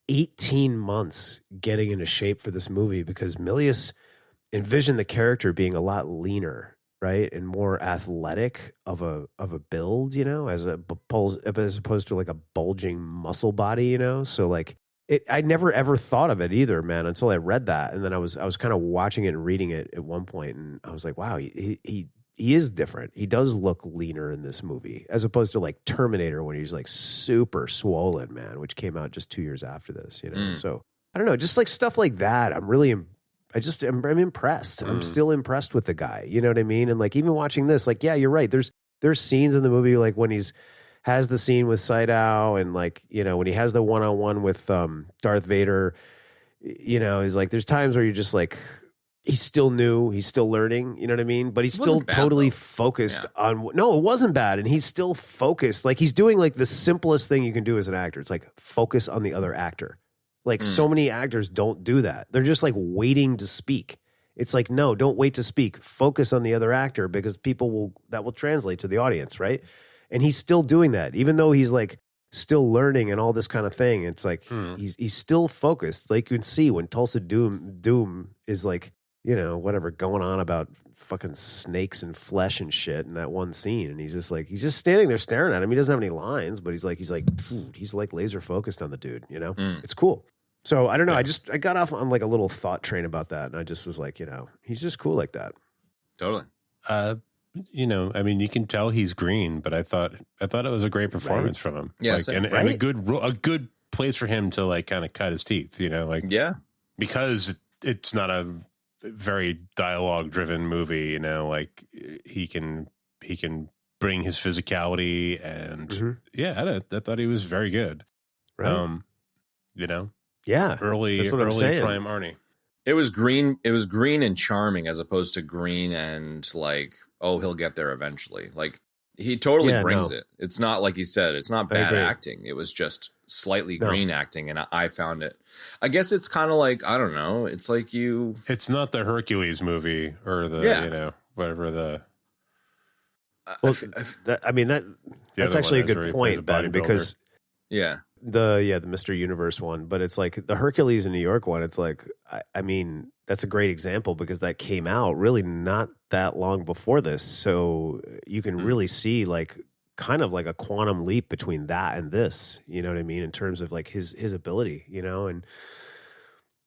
D: 18 months getting into shape for this movie because Milius envisioned the character being a lot leaner, right, and more athletic of a build, as opposed to like a bulging muscle body, So like I never ever thought of it either, man, until I read that, and then I was kind of watching it and reading it at one point, and I was like, wow, he is different. He does look leaner in this movie as opposed to like Terminator when he's like super swollen, man, which came out just 2 years after this, So I don't know, just like stuff like that. I'm impressed. I'm still impressed with the guy. You know what I mean? And like even watching this, like, yeah, you're right. There's scenes in the movie like when has the scene with Sydow and like, when he has the one-on-one with Darth Vader, he's like, there's times where you're just like, he's still new. He's still learning. You know what I mean? But he's still totally focused on. No, it wasn't bad, and he's still focused. Like he's doing like the simplest thing you can do as an actor. It's like focus on the other actor. Like so many actors don't do that. They're just like waiting to speak. It's like no, don't wait to speak. Focus on the other actor because that will translate to the audience, right? And he's still doing that, even though he's like still learning and all this kind of thing. It's like he's still focused. Like you can see when Tulsa Doom is like, whatever, going on about fucking snakes and flesh and shit in that one scene. And he's just standing there staring at him. He doesn't have any lines, but he's like laser focused on the dude, It's cool. So I don't know. I got off on like a little thought train about that. And I just was like, he's just cool like that.
F: Totally.
E: I mean, you can tell he's green, but I thought it was a great performance from him.
F: Yeah.
E: Like, and a good place for him to like kind of cut his teeth, because it's not a very dialogue driven movie, like he can bring his physicality and I thought he was very good.
D: Right.
E: Early prime Arnie.
F: It was green and charming as opposed to green and like, oh, he'll get there eventually. Like he totally brings it. It's not like he said, it's not bad acting. It was just slightly green acting, and I found it. I guess it's kind of like, I don't know. It's like
E: It's not the Hercules movie or the whatever the.
D: Well, that's actually a good point, Ben, because the Mr. Universe one, but it's like the Hercules in New York one. It's like, I mean, that's a great example because that came out really not that long before this. So you can really see like kind of like a quantum leap between that and this, you know what I mean? In terms of like his ability, you know, and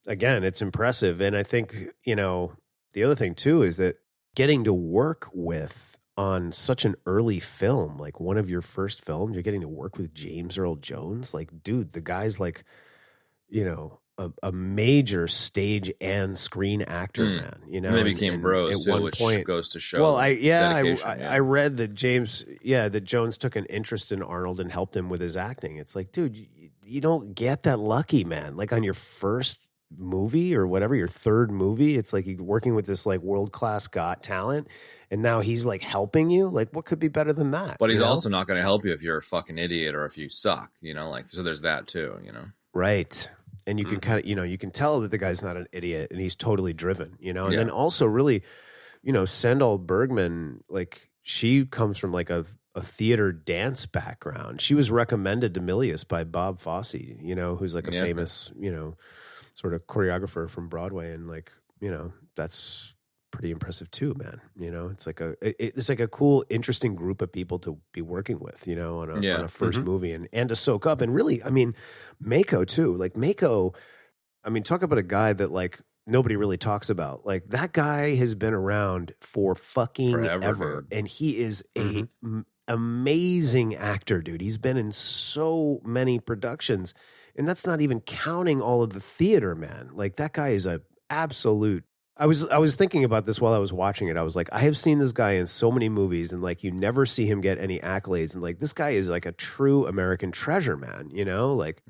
D: again, it's impressive. And I think, you know, the other thing too, is that getting to work with on such an early film, like one of your first films, you're getting to work with James Earl Jones. Like, dude, the guy's like, you know, a major stage and screen actor, man. You know,
F: and they became bros
D: at
F: too,
D: one point,
F: goes to show.
D: Well, I read that that Jones took an interest in Arnold and helped him with his acting. It's like, dude, you don't get that lucky, man. Like on your first movie or whatever, your third movie, it's like you're working with this like world-class talent, and now he's like helping you. Like, what could be better than that?
F: But he's also not going to help you if you're a fucking idiot or if you suck, you know, like, so there's that too, you know?
D: Right. And you can kind of, you know, you can tell that the guy's not an idiot and he's totally driven, you know? And then also really, you know, Sandal Bergman, like she comes from like a theater dance background. She was recommended to Milius by Bob Fosse, you know, who's like a famous, you know, sort of choreographer from Broadway. And like, you know, that's pretty impressive too, man. You know, it's like it's like a cool, interesting group of people to be working with, you know, on a first movie and to soak up. And really, I mean, Mako too. Like Mako, I mean, talk about a guy that like nobody really talks about. Like that guy has been around for fucking forever,
F: dude.
D: And he is a amazing actor, dude. He's been in so many productions, and that's not even counting all of the theater, man. Like that guy is a absolute. I was thinking about this while I was watching it. I was like, I have seen this guy in so many movies, and like you never see him get any accolades. And like this guy is like a true American treasure, man. You know, like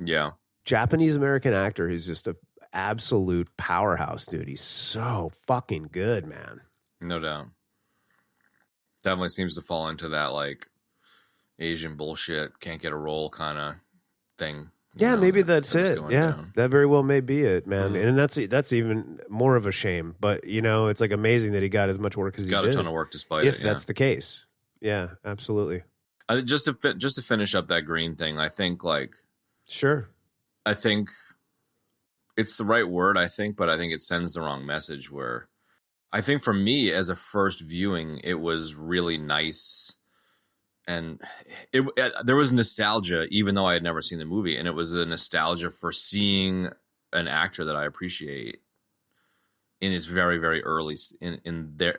D: Japanese American actor who's just a absolute powerhouse, dude. He's so fucking good, man.
F: No doubt. Definitely seems to fall into that like Asian bullshit, can't get a role kind of thing.
D: Yeah, maybe that's it. Yeah, that very well may be it, man. And that's even more of a shame. But you know, it's like amazing that he got as much work as he
F: got
D: did.
F: a ton of work despite it.
D: If that's the case, yeah, absolutely.
F: Just to finish up that green thing, I think like I think it's the right word. I think, but I think it sends the wrong message. Where I think for me as a first viewing, it was really nice. And there was nostalgia, even though I had never seen the movie, and it was a nostalgia for seeing an actor that I appreciate in his very, very early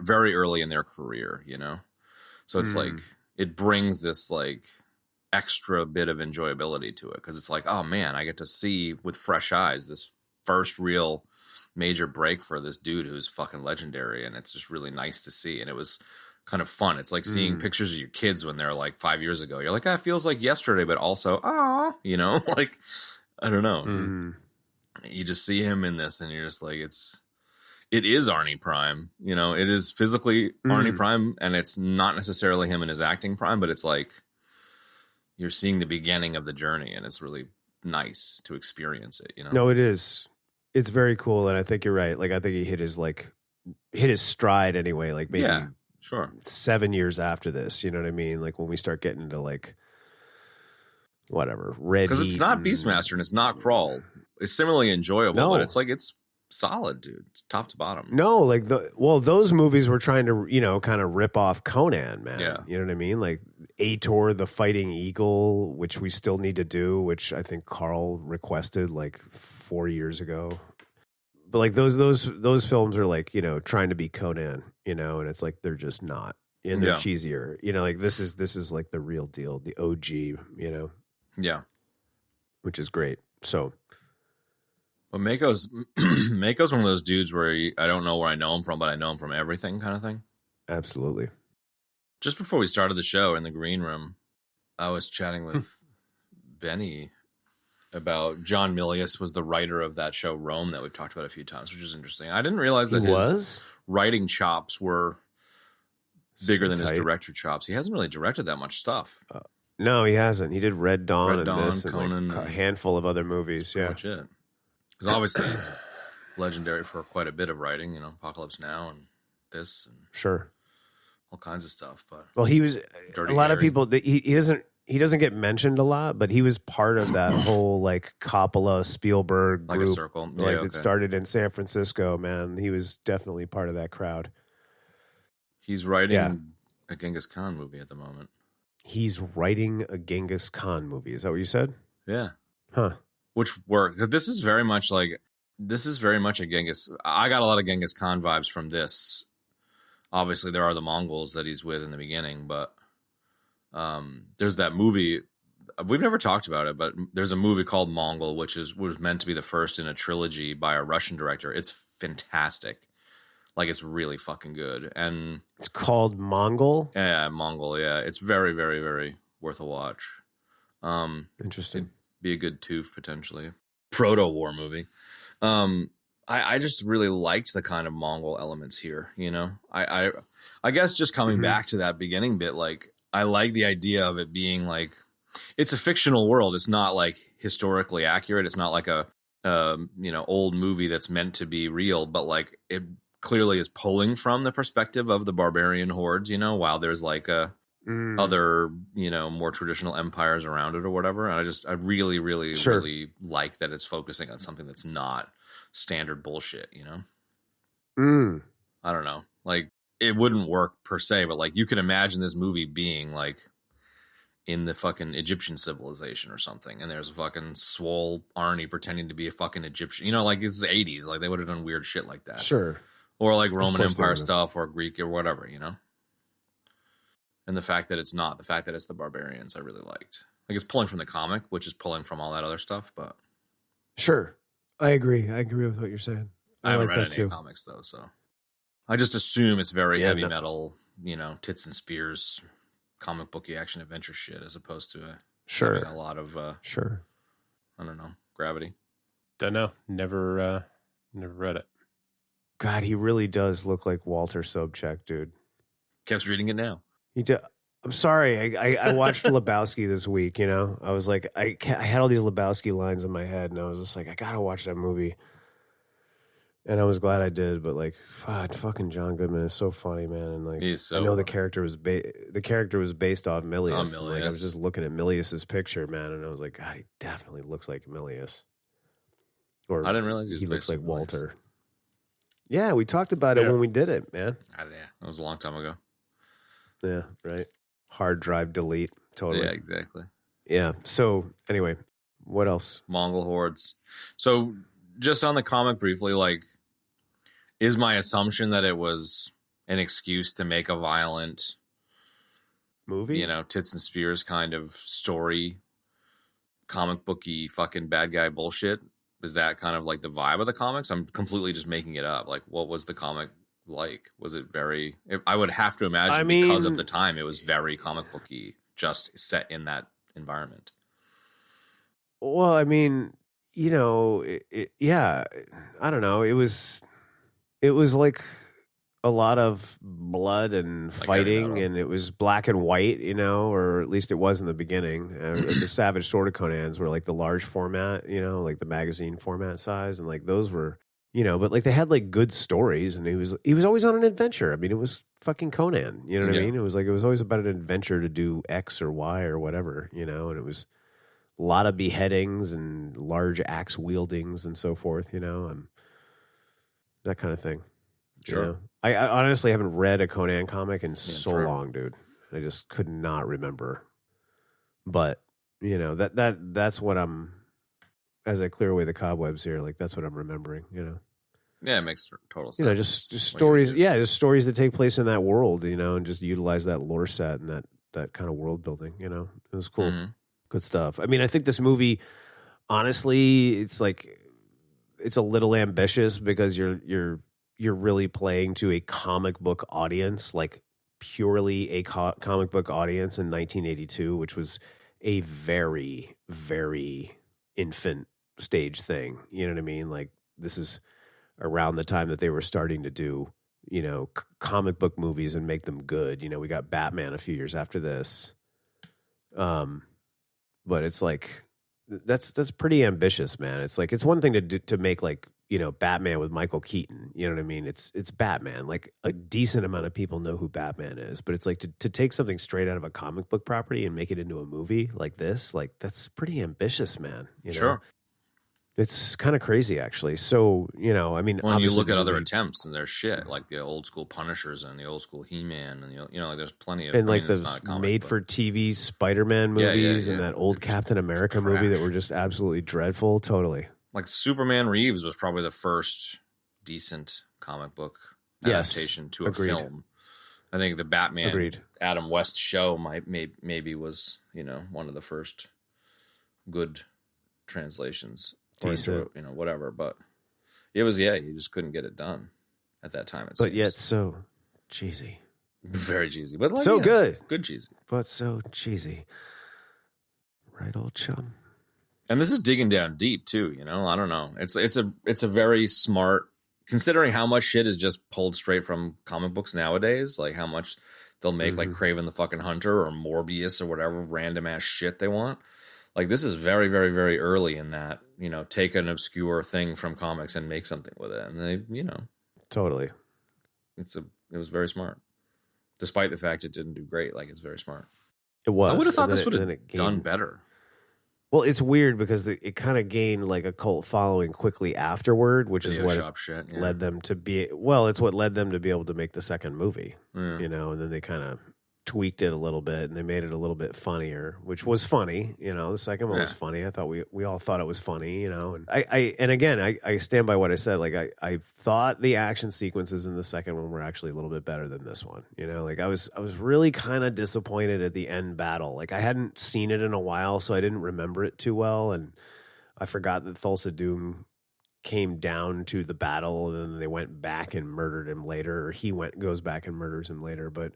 F: very early in their career, you know. So it's like it brings this like extra bit of enjoyability to it because it's like, oh man, I get to see with fresh eyes this first real major break for this dude who's fucking legendary, and it's just really nice to see, and it was kind of fun. It's like seeing pictures of your kids when they're like 5 years ago. You're like, it feels like yesterday, but also, you know, like, I don't know. You just see him in this and you're just like, it is Arnie Prime, you know, it is physically Arnie Prime, and it's not necessarily him in his acting prime, but it's like, you're seeing the beginning of the journey, and it's really nice to experience it, you know?
D: No, it is. It's very cool. And I think you're right. Like, I think he hit his stride anyway, like maybe 7 years after this, you know what I mean? Like when we start getting into like whatever Red,
F: because it's not Beastmaster and it's not Crawl. It's similarly enjoyable, but it's like it's solid, dude. It's top to bottom.
D: No, like those movies were trying to, you know, kind of rip off Conan, man.
F: Yeah,
D: you know what I mean? Like Ator, the Fighting Eagle, which we still need to do, which I think Carl requested like 4 years ago. But like those films are like, you know, trying to be Conan, you know, and it's like they're just not, and they're cheesier, you know. Like this is like the real deal, the OG, you know.
F: Yeah,
D: which is great. So,
F: but Mako's one of those dudes where I don't know where I know him from, but I know him from everything, kind of thing.
D: Absolutely.
F: Just before we started the show in the green room, I was chatting with Benny about John Milius was the writer of that show Rome that we've talked about a few times, which is interesting. I didn't realize that his writing chops were bigger than his director chops. He hasn't really directed that much stuff.
D: No, he hasn't. He did Red Dawn
F: Red
D: and
F: Dawn,
D: this
F: Conan,
D: and like a handful of other movies.
F: pretty
D: Yeah,
F: much it. Because obviously he's legendary for quite a bit of writing. You know, Apocalypse Now and this and
D: sure.
F: all kinds of stuff. But
D: Well, he was
F: Dirty
D: a lot of
F: Harry.
D: people. He doesn't get mentioned a lot, but he was part of that whole like Coppola Spielberg
F: like
D: group,
F: a circle,
D: like that started in San Francisco. Man, he was definitely part of that crowd.
F: He's writing a Genghis Khan movie at the moment.
D: He's writing a Genghis Khan movie. Is that what you said?
F: Yeah.
D: Huh.
F: Which worked. This is very much a Genghis. I got a lot of Genghis Khan vibes from this. Obviously, there are the Mongols that he's with in the beginning, but there's that movie. We've never talked about it, but there's a movie called Mongol, which was meant to be the first in a trilogy by a Russian director. It's fantastic. Like, it's really fucking good. And
D: it's called Mongol?
F: Yeah, Mongol, yeah. It's very, very, very worth a watch.
D: Interesting.
F: It'd be a good tooth, potentially. Proto-war movie. I just really liked the kind of Mongol elements here, you know? I guess just coming back to that beginning bit, like, I like the idea of it being, like, it's a fictional world. It's not, like, historically accurate. It's not like a, old movie that's meant to be real, but, like, it clearly is pulling from the perspective of the barbarian hordes, you know, while there's like other, more traditional empires around it or whatever. And I really, really, really like that it's focusing on something that's not standard bullshit, you know? I don't know. Like, it wouldn't work per se, but like you can imagine this movie being like in the fucking Egyptian civilization or something. And there's a fucking swole Arnie pretending to be a fucking Egyptian, like it's the 80s. Like they would have done weird shit like that.
D: Sure.
F: Or like Roman Empire stuff or Greek or whatever, you know? And the fact that it's not, the fact that it's the barbarians, I really liked. Like it's pulling from the comic, which is pulling from all that other stuff, but.
D: Sure. I agree. I agree with what you're saying.
F: I haven't
D: like
F: read
D: that
F: any
D: too.
F: comics though, so. I just assume it's very heavy metal, tits and spears, comic booky action adventure shit as opposed to having a lot of, I don't know, gravity.
E: Don't know. Never read it.
D: God, he really does look like Walter Sobchak, dude.
F: Kept reading it now.
D: I'm sorry. I watched Lebowski this week, I was like, I had all these Lebowski lines in my head, and I was just like, I gotta watch that movie. And I was glad I did, but like, fucking John Goodman is so funny, man. And like, I know the character was based off Milius. And, like, I was just looking at Milius's picture, man, and I was like, God, he definitely looks like Milius. Or
F: I didn't realize
D: he looks like Walter. Yeah, we talked about it when we did it, man.
F: Yeah, that was a long time ago.
D: Yeah, right. Hard drive delete. Totally.
F: Yeah, exactly.
D: Yeah. So anyway, what else?
F: Mongol hordes. So just on the comic briefly, like, is my assumption that it was an excuse to make a violent
D: movie?
F: Tits and spears kind of story, comic booky fucking bad guy bullshit? Was that kind of like the vibe of the comics? I'm completely just making it up. Like, what was the comic like? Was it very... I would have to imagine because of the time, it was very comic booky, just set in that environment.
D: Well, I mean, yeah, I don't know. It was like a lot of blood and fighting, and it was black and white, or at least it was in the beginning. The Savage Sword of Conans were like the large format, like the magazine format size, and like those were, but like they had like good stories, and he was always on an adventure. I mean, it was fucking Conan, you know what I mean? It was always about an adventure to do X or Y or whatever, and it was a lot of beheadings and large axe wieldings and so forth, and that kind of thing.
F: Sure.
D: I honestly haven't read a Conan comic in so long, dude. I just could not remember. But, that's what I'm, as I clear away the cobwebs here, like that's what I'm remembering,
F: Yeah, it makes total sense.
D: Just stories, just stories that take place in that world, and just utilize that lore set and that kind of world building, it was cool. Mm-hmm. Good stuff. I mean, I think this movie, honestly, it's like, it's a little ambitious because you're really playing to a comic book audience, like purely a comic book audience in 1982, which was a very, very infant stage thing. You know what I mean? Like this is around the time that they were starting to do, comic book movies and make them good. We got Batman a few years after this. But it's like that's pretty ambitious, man. It's like it's one thing to make like, you know, Batman with Michael Keaton. You know what I mean? It's Batman. Like a decent amount of people know who Batman is, but it's like to take something straight out of a comic book property and make it into a movie like this, like that's pretty ambitious, man. You know?
F: Sure.
D: It's kind of crazy, actually. So, you know, I mean,
F: when you look at other attempts and there's shit like the old school Punishers and the old school He-Man and you know like there's plenty of
D: and like the made for TV Spider-Man movies and that old Captain America movie that were just absolutely dreadful. Totally.
F: Like Superman Reeves was probably the first decent comic book adaptation to a film. I think the Batman Adam West show maybe was, you know, one of the first good translations. Decent. You know, whatever, but it was, you just couldn't get it done at that time.
D: But yet so cheesy.
F: Very cheesy, but like,
D: so good.
F: Good cheesy.
D: But so cheesy. Right, old chum?
F: And this is digging down deep too, you know. I don't know. It's a very smart, considering how much shit is just pulled straight from comic books nowadays, like how much they'll make like Kraven the fucking Hunter or Morbius or whatever random ass shit they want. Like this is very, very, very early in that, you know, take an obscure thing from comics and make something with it. And they, you know.
D: Totally.
F: It was very smart. Despite the fact it didn't do great, like it's very smart.
D: It was.
F: I would have thought this would have done better.
D: Well, it's weird because it kind of gained like a cult following quickly afterward, which is what led them to be. Well, it's what led them to be able to make the second movie, you know, and then they kind of tweaked it a little bit and they made it a little bit funnier, which was funny. You know, the second one was funny. I thought we all thought it was funny, you know, and I stand by what I said. Like I thought the action sequences in the second one were actually a little bit better than this one. You know, like I was really kind of disappointed at the end battle. Like I hadn't seen it in a while, so I didn't remember it too well. And I forgot that Thulsa Doom came down to the battle and then they went back and murdered him later, or he goes back and murders him later. But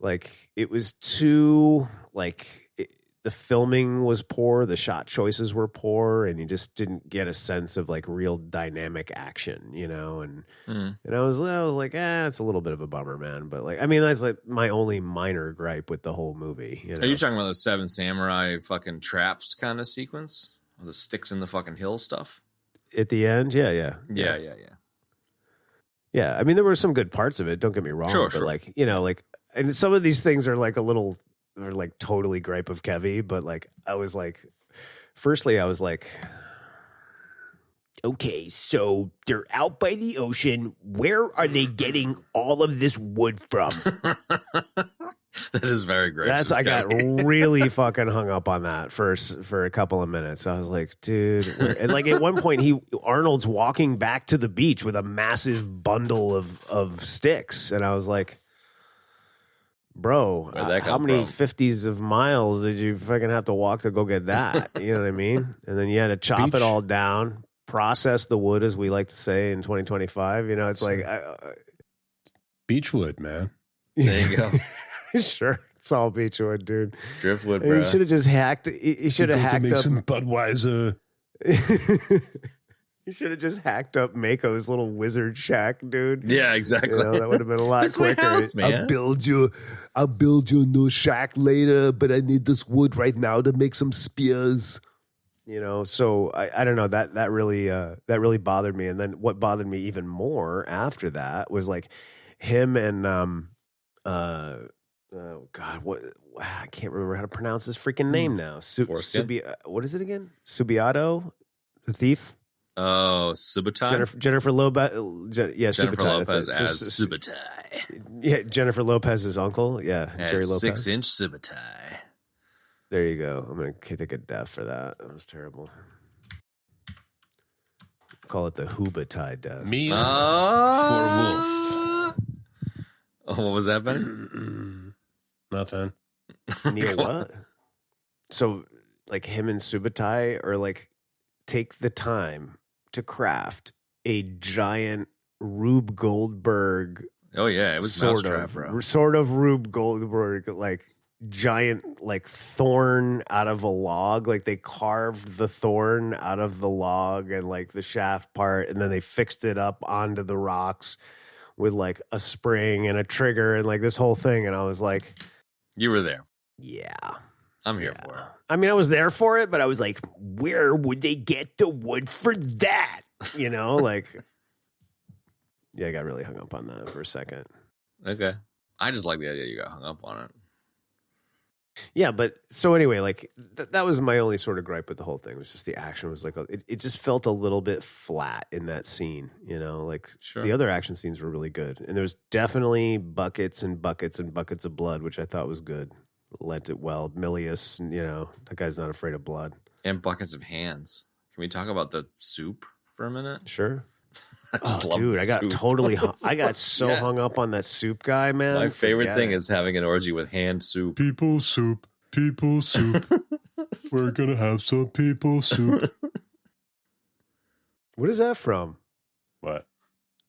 D: like it was too the filming was poor, the shot choices were poor, and you just didn't get a sense of like real dynamic action, you know. And and I was like, it's a little bit of a bummer, man. But like, I mean, that's like my only minor gripe with the whole movie. You know?
F: Are you talking about the Seven Samurai fucking traps kind of sequence, or the sticks in the fucking hill stuff
D: at the end? Yeah. I mean, there were some good parts of it. Don't get me wrong, but like, you know, like. And some of these things are like they're like totally gripe of Kevy, but like I was like, firstly, I was like, okay, so they're out by the ocean. Where are they getting all of this wood from?
F: That is very great.
D: I got really fucking hung up on that for a couple of minutes. I was like, dude, and like at one point Arnold's walking back to the beach with a massive bundle of sticks, and I was like, bro, how many 50s of miles did you fucking have to walk to go get that? You know what I mean? And then you had to chop it all down, process the wood, as we like to say in 2025. You know, it's like
E: beechwood, man.
F: There you go.
D: Sure, it's all beechwood, dude.
F: Driftwood, bro.
D: You should have just hacked. You should have hacked up
E: some Budweiser.
D: You should have just hacked up Mako's little wizard shack, dude.
F: Yeah, exactly.
D: You know, that would have been a lot quicker.
F: My house, man.
G: I'll build you a new shack later, but I need this wood right now to make some spears.
D: You know, so I don't know, that really bothered me. And then what bothered me even more after that was like him and oh God, what I can't remember how to pronounce his freaking name now. What is it again? Subiato, the thief.
F: Oh, Subutai?
D: Jennifer Lopez.
F: Jennifer
D: Subutai,
F: Lopez as Subutai.
D: Yeah, Jennifer Lopez's uncle. Yeah, Jerry Lopez.
F: 6-inch Subutai.
D: There you go. I'm going to take a death for that. That was terrible. Call it the Hubatai death.
E: Me for wolf.
F: Oh, what was that, Ben?
E: Nothing.
D: Neil, what? So, like him and Subutai are like, take the time to craft a giant Rube Goldberg.
F: Oh yeah, it was Mousetrap, bro.
D: Sort of Rube Goldberg, like giant, like thorn out of a log. Like they carved the thorn out of the log and like the shaft part, and then they fixed it up onto the rocks with like a spring and a trigger and like this whole thing. And I was like,
F: you were there.
D: Yeah.
F: I'm here for it.
D: I mean, I was there for it, but I was like, where would they get the wood for that? You know, like, yeah, I got really hung up on that for a second.
F: Okay. I just like the idea you got hung up on it.
D: Yeah, but so anyway, like that was my only sort of gripe with the whole thing. It was just the action was like it just felt a little bit flat in that scene, you know. Like the other action scenes were really good, and there was definitely buckets and buckets and buckets of blood, which I thought was good. Lent it well. Milius, you know, that guy's not afraid of blood.
F: And buckets of hands. Can we talk about the soup for a minute?
D: Sure.
F: I just love
D: dude,
F: the
D: I got
F: soup.
D: totally, I got so hung up on that soup guy, man.
F: My favorite
D: Forget
F: thing
D: it.
F: is having an orgy with hand soup.
E: People soup. People soup. We're going to have some people soup.
D: What is that from?
E: What?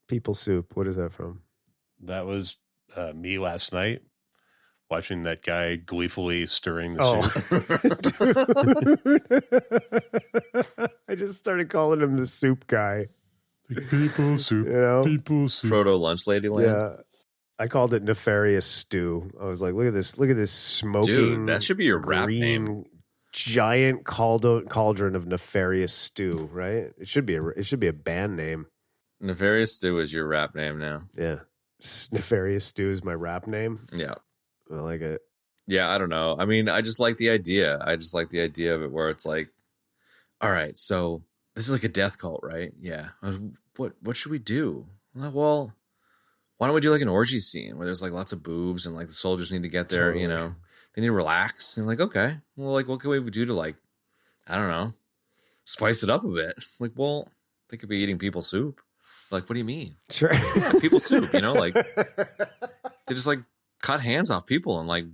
D: People soup. What is that from?
E: That was me last night watching that guy gleefully stirring the
D: soup. I just started calling him the soup guy.
E: Like, people soup.
D: You know?
E: People soup.
F: Frodo Lunch Lady Land.
D: Yeah. I called it nefarious stew. I was like, look at this smoking.
F: Dude, that should be your rap name.
D: Giant cauldron of nefarious stew, right? It should be a band name.
F: Nefarious Stew is your rap name now.
D: Yeah. Nefarious Stew is my rap name.
F: Yeah.
D: I like it.
F: Yeah, I don't know. I mean, I just like the idea. I just like the idea of it where it's like, all right, so this is like a death cult, right? Yeah. What should we do? Well, why don't we do like an orgy scene where there's like lots of boobs and like the soldiers need to get there,
D: Totally.
F: you know, they need to relax. And like, okay, well, like, what can we do to like, I don't know, spice it up a bit? Like, well, they could be eating people soup. Like, what do you mean?
D: Sure.
F: Yeah, people soup, you know, like they just like cut hands off people and like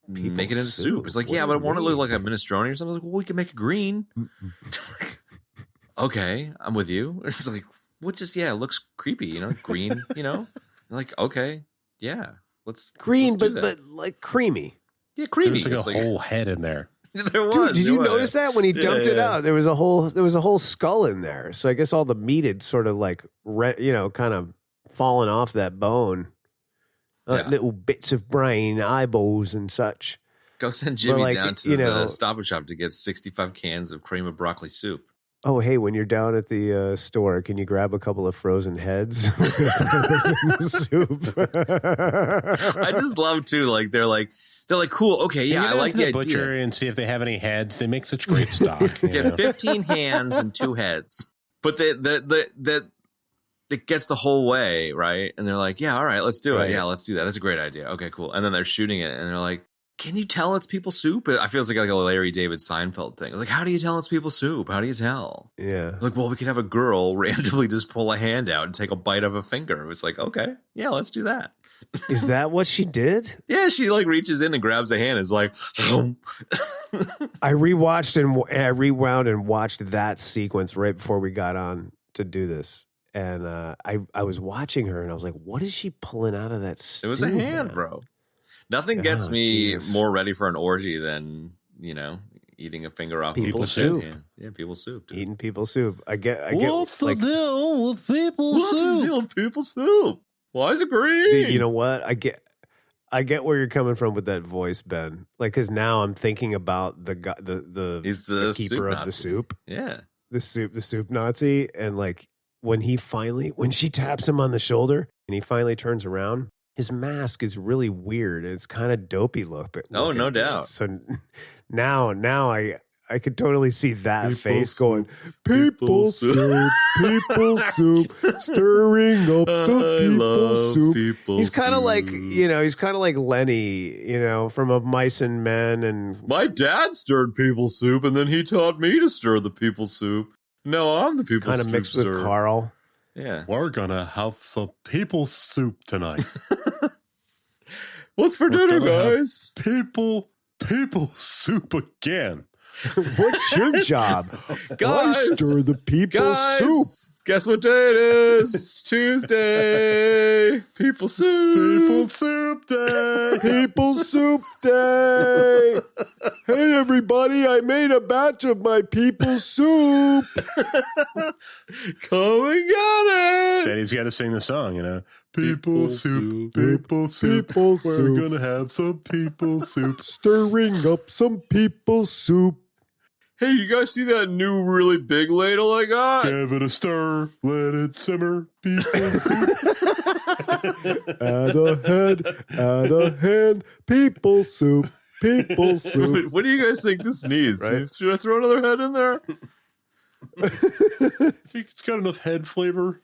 F: make it into soup. It's like, yeah, but I want to look like a minestrone or something. Like, well, we can make it green. Okay, I'm with you. It's like, what? Just it looks creepy, you know, green, you know. Like, okay, yeah, let's
D: green,
F: do
D: but like creamy.
F: Yeah, creamy.
E: There's like a whole head in there.
F: There was.
D: Dude, did you
F: was.
D: notice that when he dumped it out? There was a whole skull in there. So I guess all the meat had sort of like kind of fallen off that bone. Little bits of brain, eyeballs, and such.
F: Go send Jimmy down to the Stop and Shop to get 65 cans of cream of broccoli soup.
D: Oh, hey, when you're down at the store, can you grab a couple of frozen heads? Soup.
F: I just love too. Like they're like, cool. Okay, yeah, I like the idea.
E: Butcher and see if they have any heads. They make such great stock.
F: Get 15 hands and 2 heads, but that it gets the whole way right. And they're like, yeah, all right, let's do it. Yeah, let's do that. That's a great idea. Okay, cool. And then they're shooting it, and they're like, can you tell it's people soup? I feel like a Larry David Seinfeld thing. Like, how do you tell it's people soup? How do you tell?
D: Yeah.
F: Like, well, we could have a girl randomly just pull a hand out and take a bite of a finger. It's like, okay, yeah, let's do that.
D: Is that what she did?
F: Yeah, she like reaches in and grabs a hand. It's like,
D: I rewound and watched that sequence right before we got on to do this. And I was watching her and I was like, what is she pulling out of that stew,
F: it was a hand,
D: man?
F: bro. Nothing gets me more ready for an orgy than, eating a finger off
D: people's soup.
F: Yeah, people's soup. Dude.
D: Eating people's soup. I get.
E: What's the deal with people's soup?
F: What's the deal with people's soup? Why is it green?
D: Dude, you know what? I get where you're coming from with that voice, Ben. Like, because now I'm thinking about the
F: He's the
D: keeper of
F: Nazi.
D: the soup.
F: Yeah,
D: the soup Nazi, and like when she taps him on the shoulder and he finally turns around. His mask is really weird, and it's kind of dopey looking.
F: Oh, no doubt.
D: So now I could totally see that
F: People
D: face
F: soup.
D: going, people soup, people soup, stirring up the people soup. He's kind of like, he's kind of like Lenny, from Of Mice and Men. And
F: my dad stirred people soup, and then he taught me to stir the people soup. No, I'm the people soup.
D: Kind of mixed with Carl.
F: Yeah.
E: We're going to have some people soup tonight.
F: What's for dinner, guys?
E: People soup again.
D: What's your job?
F: Guys,
D: I stir the people soup.
F: Guess what day it is? It's Tuesday. People soup.
E: People soup day.
D: People soup day. Hey, everybody, I made a batch of my people soup.
F: Come and get it.
E: Daddy's got to sing the song, you know. People soup,
G: people soup,
E: We're
G: soup.
E: going to have some people soup.
G: Stirring up some people soup.
F: Hey, you guys see that new really big ladle I got?
E: Give it a stir, let it simmer. People soup.
G: Add a hand, people soup, people soup.
F: What do you guys think this needs?
D: Right.
F: Should I throw another head in there?
E: I think it's got enough head flavor.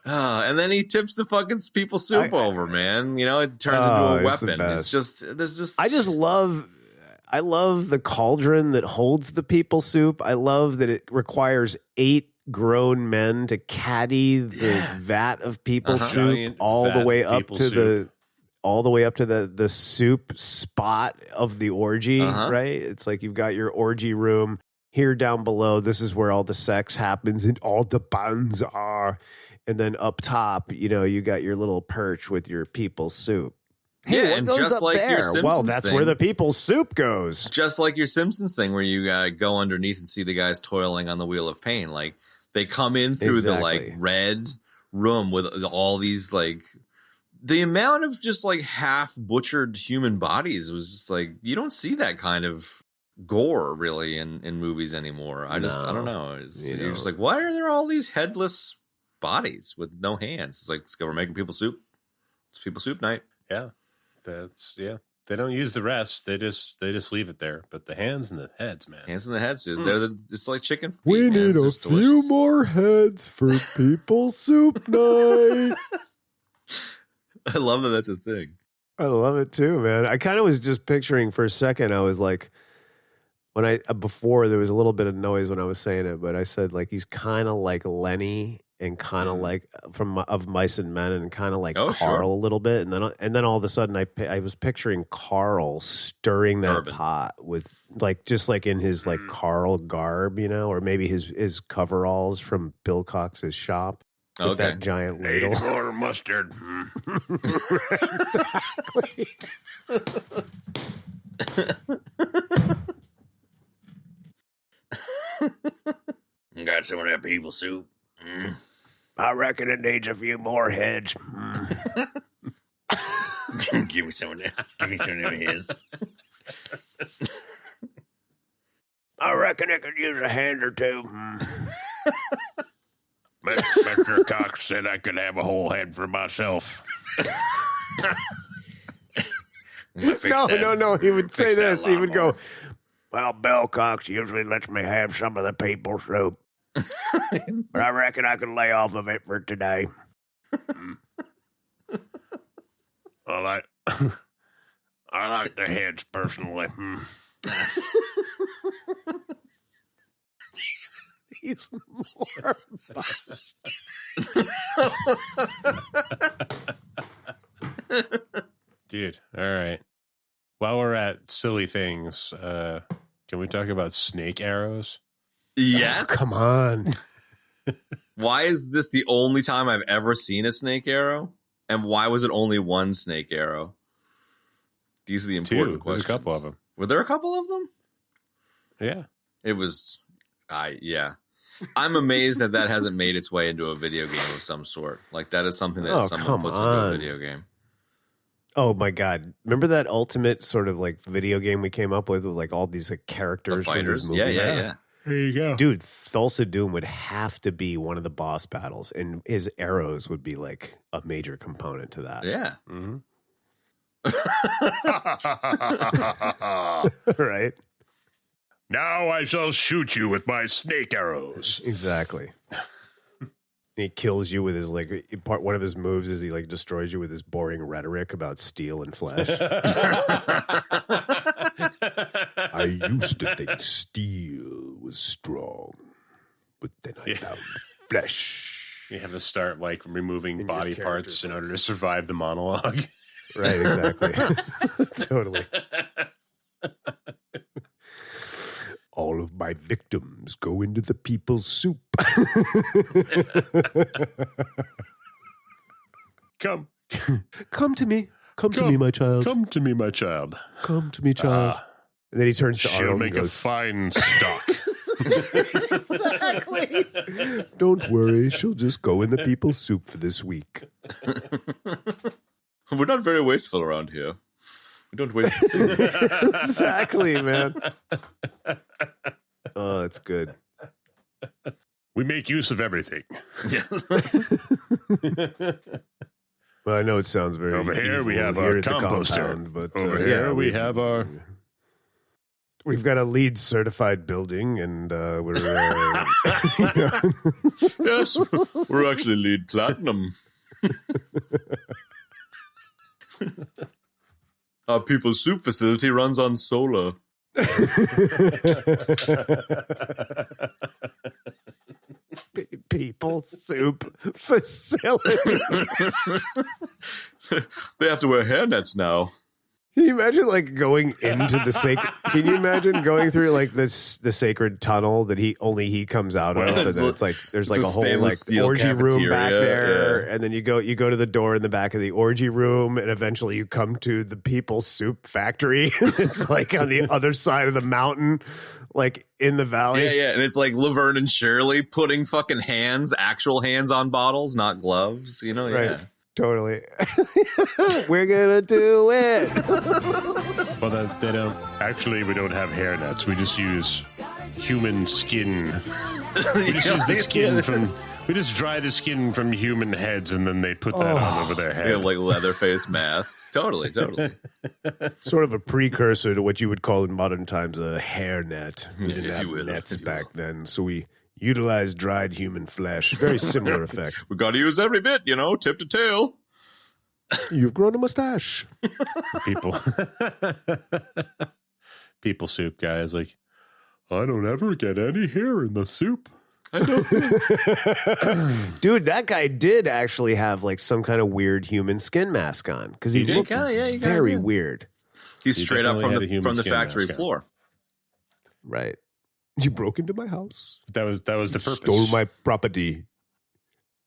F: And then he tips the fucking people soup over, man. You know, it turns into a
D: it's the
F: weapon.
D: best.
F: I
D: I love the cauldron that holds the people soup. I love that it requires 8 grown men to caddy the vat of people soup
E: Giant
D: all
E: vat
D: the way
E: of
D: up
E: people
D: to
E: soup.
D: the soup spot of the orgy, right? It's like you've got your orgy room here down below. This is where all the sex happens and all the buns are. And then up top, you know, you got your little perch with your people soup. Hey, what
F: and
D: goes
F: just
D: up
F: like your
D: there?
F: Simpsons
D: Well, that's
F: thing,
D: where the people's soup goes.
F: just like your Simpsons thing, where you go underneath and see the guys toiling on the wheel of pain. Like they come in through the like red room with all these like the amount of just like half butchered human bodies was just like you don't see that kind of gore really in movies anymore. I don't know. You're just like, why are there all these headless bodies with no hands? It's like, we're making people soup. It's people soup night.
E: Yeah. They don't use the rest. They just leave it there. But the hands and the heads, man.
F: Hands in the heads, dude. It's like chicken feet.
G: We
F: man.
G: need
F: It's
G: a
F: just
G: few
F: delicious.
G: more heads for people soup night.
F: I love that that's a thing.
D: I love it too, man. I kind of was just picturing for a second. I was like, before there was a little bit of noise when I was saying it, but I said like he's kind of like Lenny and kind of like of Mice and Men and kind of like Carl a little bit, and then all of a sudden I was picturing Carl stirring that pot with like just like in his like Carl garb, you know, or maybe his coveralls from Bill Cox's shop. With that giant ladle.
E: Or mustard.
F: Got some of that people soup.
D: I reckon it needs a few more heads.
F: Give me some of that. Give me some of his.
D: I reckon it could use a hand or two.
E: Mr. Cox said I could have a whole head for myself.
D: No. He would say this. He would go, well, Bill Cox usually lets me have some of the people soup. But I reckon I could lay off of it for today.
E: I like the heads personally.
D: He's more biased.
E: Dude, all right. While we're at silly things, can we talk about snake arrows?
F: Yes.
D: Oh, come on.
F: Why is this the only time I've ever seen a snake arrow? And why was it only one snake arrow? These are the important questions.
E: There's a couple of them.
F: Were there a couple of them?
E: Yeah.
F: It was, yeah. I'm amazed that hasn't made its way into a video game of some sort. Like that is something that someone puts into a video game.
D: Oh my God. Remember that ultimate sort of like video game we came up with like all these like characters?
F: The fighters?
D: From these movies?
F: Yeah.
E: There you go.
D: Dude, Thulsa Doom would have to be one of the boss battles, and his arrows would be like a major component to that.
F: Yeah.
E: Mm-hmm.
D: Right?
E: Now I shall shoot you with my snake arrows.
D: Exactly. He kills you with his like one of his moves is he like destroys you with his boring rhetoric about steel and flesh.
G: I used to think steel was strong, but then I found flesh.
E: You have to start like removing
D: And
E: body
D: your
E: parts in order to survive the monologue.
D: Right, exactly. Totally.
G: all of my victims go into the people's soup.
E: Come
G: Come to me. Come to me, my child.
E: Come to me, my child.
G: Come to me, child. And then he turns to
E: She'll
G: Arnold
E: make
G: and goes,
E: a fine stock.
G: exactly. Don't worry. She'll just go in the people's soup for this week.
F: We're not very wasteful around here. We don't waste food.
D: Exactly, man. Oh, that's good.
E: We make use of everything.
F: Yes.
D: Well, I know it sounds very
E: Over here
D: evil
E: we have
D: here
E: our
D: at the
E: composter.
D: compound, but
E: Over here we have our...
D: We've got a LEED certified building, and we're
F: Yes, we're actually LEED Platinum. Our People's Soup facility runs on solar.
D: People soup facility.
F: They have to wear hairnets now.
D: Can you imagine like going into the sacred? Can you imagine going through like the sacred tunnel that he comes out of, and then it's like there's like a whole like orgy room back there, and then you go to the door in the back of the orgy room, and eventually you come to the People's Soup factory. It's like on the other side of the mountain, like in the valley.
F: Yeah, and it's like Laverne and Shirley putting fucking actual hands on bottles, not gloves. You know,
D: Right.
F: yeah.
D: Totally. We're gonna do it.
E: Well, they don't. Actually, we don't have hairnets. We just use human skin. We just use the skin from... We just dry the skin from human heads, and then they put that on over their head.
F: Yeah, like leather face masks. Totally.
D: Sort of a precursor to what you would call in modern times a hairnet. We didn't
F: if
D: have
F: you will,
D: nets
F: if you
D: back then, so we utilized dried human flesh. Very similar effect.
F: We got to use every bit, tip to tail.
D: You've grown a mustache.
E: People soup guys like, I don't ever get any hair in the soup.
F: I don't.
D: Dude, that guy did actually have like some kind of weird human skin mask on because he looked very weird.
F: He's straight up from the factory
E: mask,
F: floor.
D: Right. You broke into my house.
E: That was the purpose.
D: Stole my property,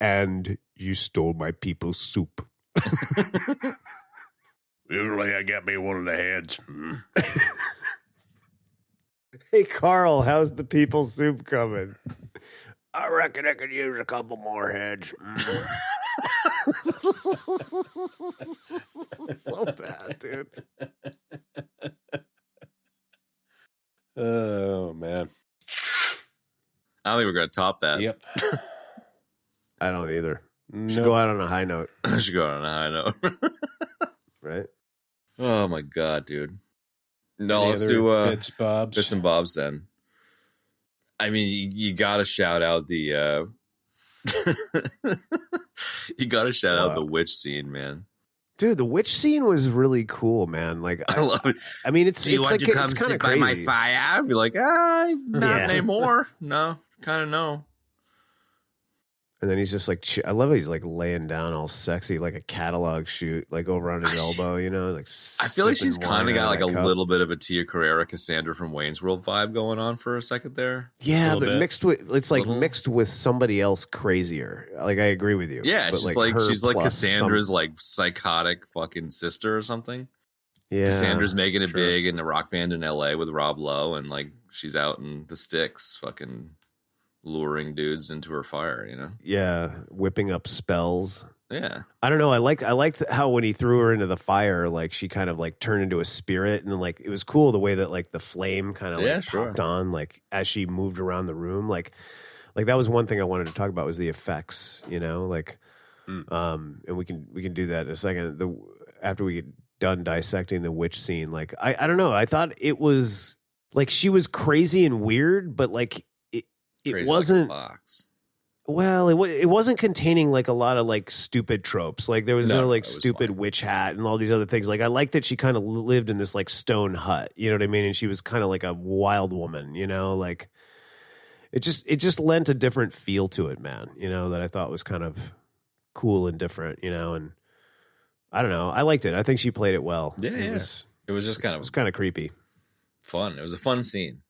D: and you stole my people's soup.
E: Usually I get me one of the heads.
D: Hey, Carl, how's the people's soup coming? I reckon I could use a couple more heads. So bad, dude.
E: Oh, man.
F: I don't think we're going to top that.
E: Yep.
D: I don't either. Should go out on a high note.
F: I should go on a high note.
D: Right?
F: Oh, my God, dude. No,
E: Any
F: let's
E: other
F: do
E: bits
F: and bobs then. I mean, you got to shout out the you got to shout out the witch scene, man.
D: Dude, the witch scene was really cool, man. Like,
F: I love it.
D: I mean, it's
F: Do you
D: it's
F: want
D: like
F: to come
D: it's
F: sit
D: kind
F: by
D: of
F: my fire? I'd be like, not anymore. No, kind of no.
D: And then he's just like, I love how he's like laying down all sexy, like a catalog shoot, like over on his elbow, Like
F: I feel like she's
D: kind
F: of got like a little bit of a Tia Carrera, Cassandra from Wayne's World vibe going on for a second there.
D: Yeah, but mixed with somebody else crazier. Like, I agree with you.
F: Yeah,
D: but
F: she's like
D: plus
F: Cassandra's like psychotic fucking sister or something.
D: Yeah,
F: Cassandra's making it big in the rock band in LA with Rob Lowe, and like she's out in the sticks, fucking luring dudes into her fire,
D: Yeah, whipping up spells.
F: Yeah,
D: I don't know. I liked how when he threw her into the fire, like she kind of like turned into a spirit, and then like it was cool the way that like the flame kind of popped on, like as she moved around the room, like that was one thing I wanted to talk about was the effects, and we can do that in a second. After we get done dissecting the witch scene, like I don't know. I thought it was like she was crazy and weird, but like. It wasn't. Well, it wasn't containing like a lot of like stupid tropes. Like there was no like stupid witch hat and all these other things. Like I like that she kind of lived in this like stone hut. You know what I mean? And she was kind of like a wild woman. Like it just lent a different feel to it, man. That I thought was kind of cool and different. And I don't know. I liked it. I think she played it well.
F: Yeah, it was just kind of
D: creepy.
F: Fun. It was a fun scene.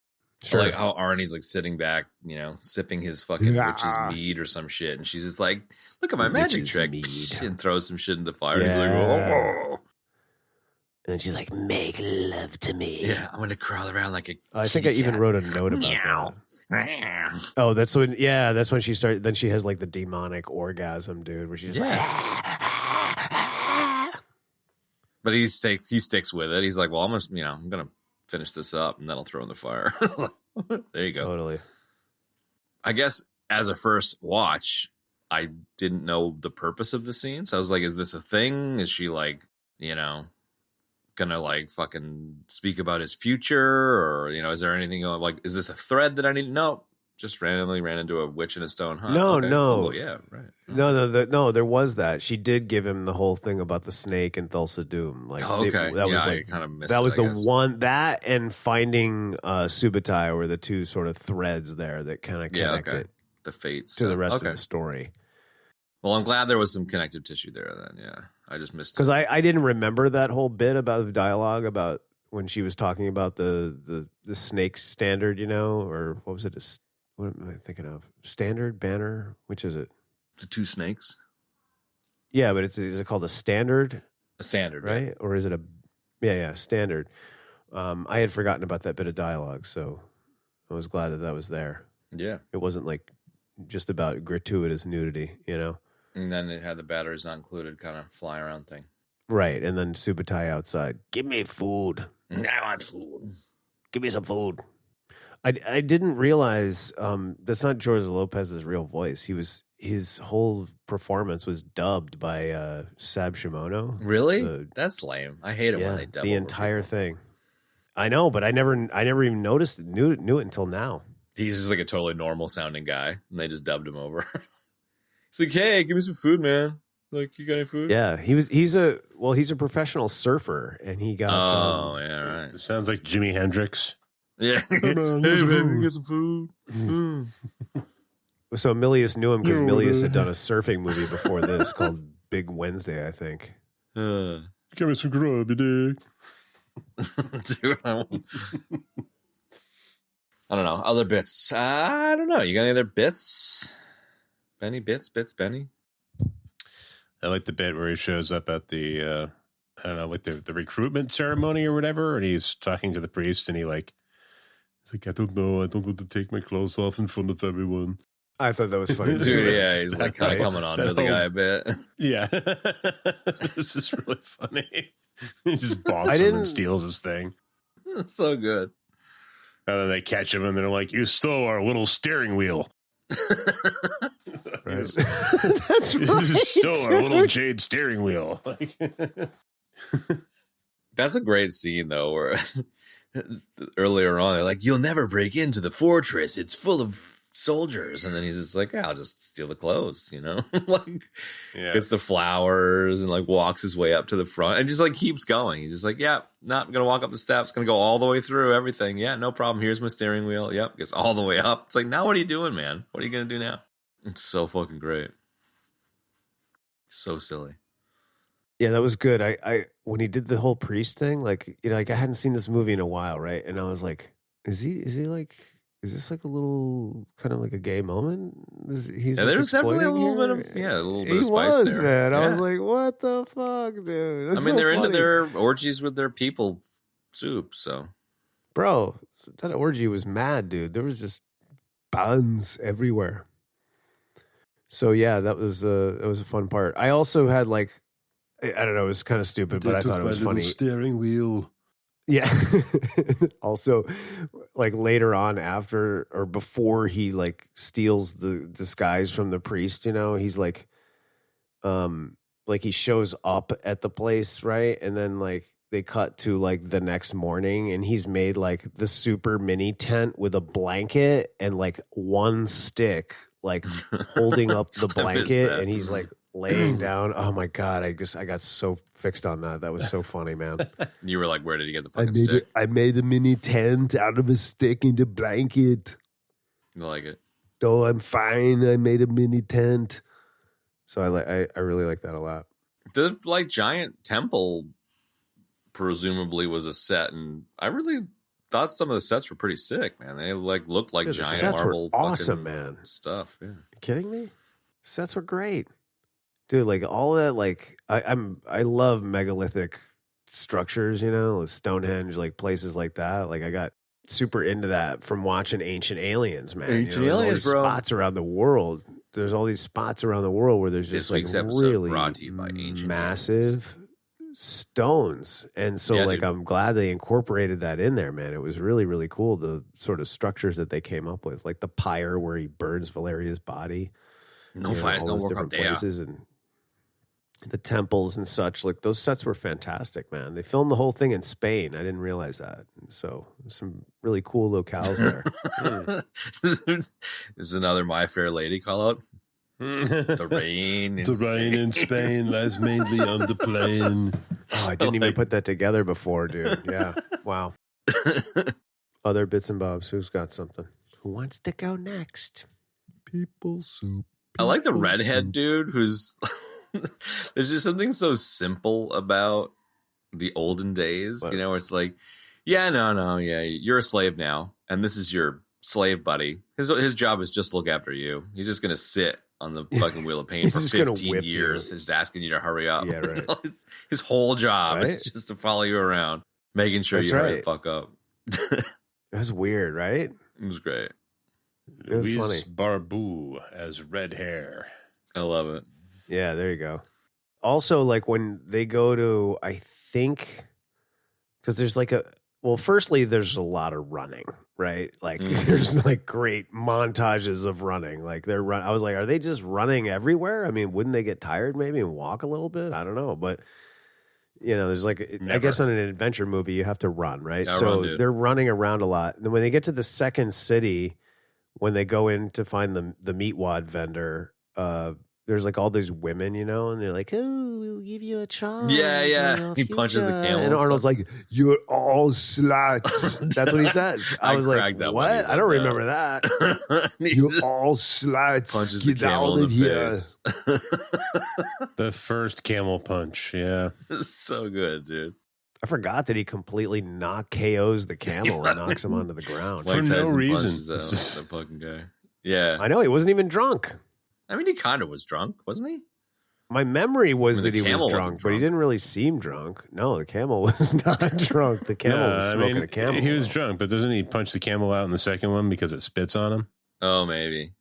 D: Sure.
F: Like how Arnie's like sitting back, you know, sipping his fucking witch's mead or some shit, and she's just like, "Look at my magic
D: Witch's
F: trick,"
D: mead.
F: and throws some shit in the fire.
D: Yeah.
F: And he's like, "Oh."
D: And she's like, "Make love to me."
F: Yeah, I'm gonna crawl around like a.
D: I think I even wrote a note about that. Oh, that's when she started. Then she has like the demonic orgasm, dude, where she's like,
F: but he sticks with it. He's like, well, I'm gonna finish this up and then I'll throw in the fire. There you go.
D: Totally.
F: I guess as a first watch, I didn't know the purpose of the scene. So I was like, is this a thing? Is she like, you know, gonna like fucking speak about his future? Or, you know, is there anything like, is this a thread that I need to know? Just randomly ran into a witch in a stone hut.
D: No,
F: okay.
D: no.
F: Oh, yeah, right.
D: No, there was that. She did give him the whole thing about the snake and Thulsa Doom. Like,
F: okay.
D: that was
F: I
D: like,
F: kind of missed
D: that was
F: it, I
D: the
F: guess.
D: one, that and finding Subutai were the two sort of threads there that kind of connect it
F: The fate
D: to the rest
F: okay.
D: of the story.
F: Well, I'm glad there was some connective tissue there then, yeah. I just missed it.
D: Because I didn't remember that whole bit about the dialogue about when she was talking about the snake standard, you know, or what was it? What am I thinking of? Standard, banner? Which is it?
F: The two snakes?
D: Yeah, but is it called a standard?
F: A standard,
D: right? Or is it standard? I had forgotten about that bit of dialogue, so I was glad that was there.
F: Yeah.
D: It wasn't like just about gratuitous nudity, you know?
F: And then it had the batteries not included kind of fly around thing.
D: Right, and then Subutai outside. Give me food.
F: I want food.
D: Give me some food. I didn't realize that's not George Lopez's real voice. His whole performance was dubbed by Sab Shimono.
F: Really? That's lame. I hate it when they dub
D: the
F: over
D: entire
F: people.
D: thing. I know, but I never even noticed knew it until now.
F: He's just like a totally normal sounding guy, and they just dubbed him over. He's like, "Hey, give me some food, man. Like, you got any food?"
D: Yeah, he's a professional surfer, and he got.
F: Oh, yeah, right.
E: It sounds like Jimi Hendrix.
F: Yeah. Hey, man, get some food.
D: So Milius knew him because Milius had done a surfing movie before this called Big Wednesday, I think.
E: Give me some grub, you dig?
F: Dude, I don't know. Other bits. I don't know. You got any other bits? Benny bits, Benny?
E: I like the bit where he shows up at the, I don't know, like the recruitment ceremony or whatever, and he's talking to the priest, and he's like, I don't know. I don't want to take my clothes off in front of everyone.
D: I thought that was funny.
F: Dude, yeah, he's like kind of coming on to the guy a bit.
E: Yeah. This is really funny. He just bonks him and steals his thing.
F: That's so good.
E: And then they catch him and they're like, "You stole our little steering wheel."
D: Right. That's
E: You
D: right.
E: just stole our little jade steering wheel.
F: That's a great scene, though, where earlier on, they're like, "You'll never break into the fortress. It's full of soldiers." And then he's just like, "Yeah, I'll just steal the clothes," you know? Like, gets the flowers and like walks his way up to the front and just like keeps going. He's just like, "Yeah, not gonna walk up the steps, gonna go all the way through everything. Yeah, no problem. Here's my steering wheel. Yep, gets all the way up." It's like, now what are you doing, man? What are you gonna do now? It's so fucking great. So silly.
D: Yeah, that was good. I when he did the whole priest thing, like, you know, like I hadn't seen this movie in a while, right? And I was like, is this like a little kind of like a gay moment? He's
F: Yeah,
D: like
F: there's definitely a little bit
D: exploiting
F: of
D: here?
F: a little bit
D: He
F: of spice
D: was,
F: there.
D: man. I
F: Yeah.
D: was like, what the fuck, dude? That's
F: I mean,
D: so
F: they're into
D: funny.
F: their orgies with their people soup, so
D: Bro, that orgy was mad, dude. There was just buns everywhere. So yeah, that was a fun part. I also had like, I don't know, it was kind of stupid, but I thought it was funny.
E: Steering wheel.
D: Yeah. Also, like later on, after or before he like steals the disguise from the priest, you know, he's like he shows up at the place, right? And then like they cut to like the next morning and he's made like the super mini tent with a blanket and like one stick, like holding up the blanket, and he's like laying down. Oh my God. I got so fixed on that. That was so funny, man.
F: you were like, where did he get the fucking stick?
G: I made a mini tent out of a stick and a blanket.
F: You like it?
G: Oh, I'm fine. I made a mini tent.
D: So I really like that a lot.
F: The like giant temple presumably was a set, and I really thought some of the sets were pretty sick, man. They like looked like
D: Dude, the
F: giant
D: sets were
F: marble
D: awesome,
F: fucking
D: man.
F: stuff. Yeah.
D: You kidding me? Sets were great. Dude, like all that, like I love megalithic structures, you know, Stonehenge, like places like that. Like I got super into that from watching Ancient Aliens, man.
F: Ancient
D: There's all
F: Aliens,
D: these
F: bro.
D: spots around the world. There's all these spots around the world where there's
F: This
D: just like
F: week's episode
D: really
F: brought to you by Ancient
D: massive stones. And so
F: Yeah,
D: like
F: dude.
D: I'm glad they incorporated that in there, man. It was really, really cool, the sort of structures that they came up with, like the pyre where he burns Valeria's body.
F: No
D: you know,
F: fight,
D: all
F: no
D: those
F: work on
D: different
F: day.
D: places and the temples and such. Like those sets were fantastic, man. They filmed the whole thing in Spain. I didn't realize that. So some really cool locales there.
F: This is another My Fair Lady call out. The rain. In Spain.
E: in Spain lies mainly on the plain.
D: Oh, I didn't even put that together before, dude. Yeah. Wow. Other bits and bobs. Who's got something? Who wants to go next?
G: People soup.
F: I like the
G: people
F: redhead
G: soup.
F: dude who's. There's just something so simple about the olden days,
D: What?
F: you know, where it's like, yeah, no, you're a slave now, and this is your slave buddy. His job is just look after you. He's just gonna sit on the fucking wheel of pain
D: He's
F: for
D: just gonna
F: 15
D: whip
F: years,
D: you.
F: just asking you to hurry up.
D: Yeah, right.
F: his whole job is
D: Right?
F: just to follow you around, making sure
D: That's
F: you hurry the
D: right.
F: fuck up.
D: It was weird, right?
F: It was great.
D: It was
E: Louise
D: funny.
E: Barbu as red hair.
F: I love it.
D: Yeah, there you go. Also, like when they go to, I think, because there's like firstly, there's a lot of running, right? Like there's like great montages of running. Like I was like, are they just running everywhere? I mean, wouldn't they get tired maybe and walk a little bit? I don't know. But, you know, there's like, I guess on an adventure movie, you have to run, right?
F: Yeah,
D: so
F: run, dude.
D: they're running around a lot. And then when they get to the second city, when they go in to find the meat wad vendor, there's like all these women, you know, and they're like, "Oh, we'll give you a child."
F: Yeah. He punches the camel.
D: and Arnold's like,
G: You're all sluts.
D: "That's what he says." I was like,
F: cracked up when
D: "What?
F: he
D: I
F: said
D: don't
F: that.
D: remember that."
F: He
G: You're
F: just
G: all sluts.
F: punches the
G: Get
F: camel
G: out
F: in
G: of
F: the
G: here.
F: face.
E: The first camel punch. Yeah.
F: It's so good, dude.
D: I forgot that he completely KOs the camel and knocks him onto the ground.
E: For
F: Mike
E: no
F: Tyson
E: reason.
F: punches out the fucking guy. Yeah.
D: I know he wasn't even drunk.
F: I mean, he kind of was drunk, wasn't he?
D: My memory was
F: I mean,
D: that
F: the
D: he was
F: camel
D: drunk,
F: wasn't
D: but he
F: drunk.
D: didn't really seem drunk. No, the camel was not drunk. The camel was smoking a camel.
E: He was drunk, but doesn't he punch the camel out in the second one because it spits on him?
F: Oh, maybe.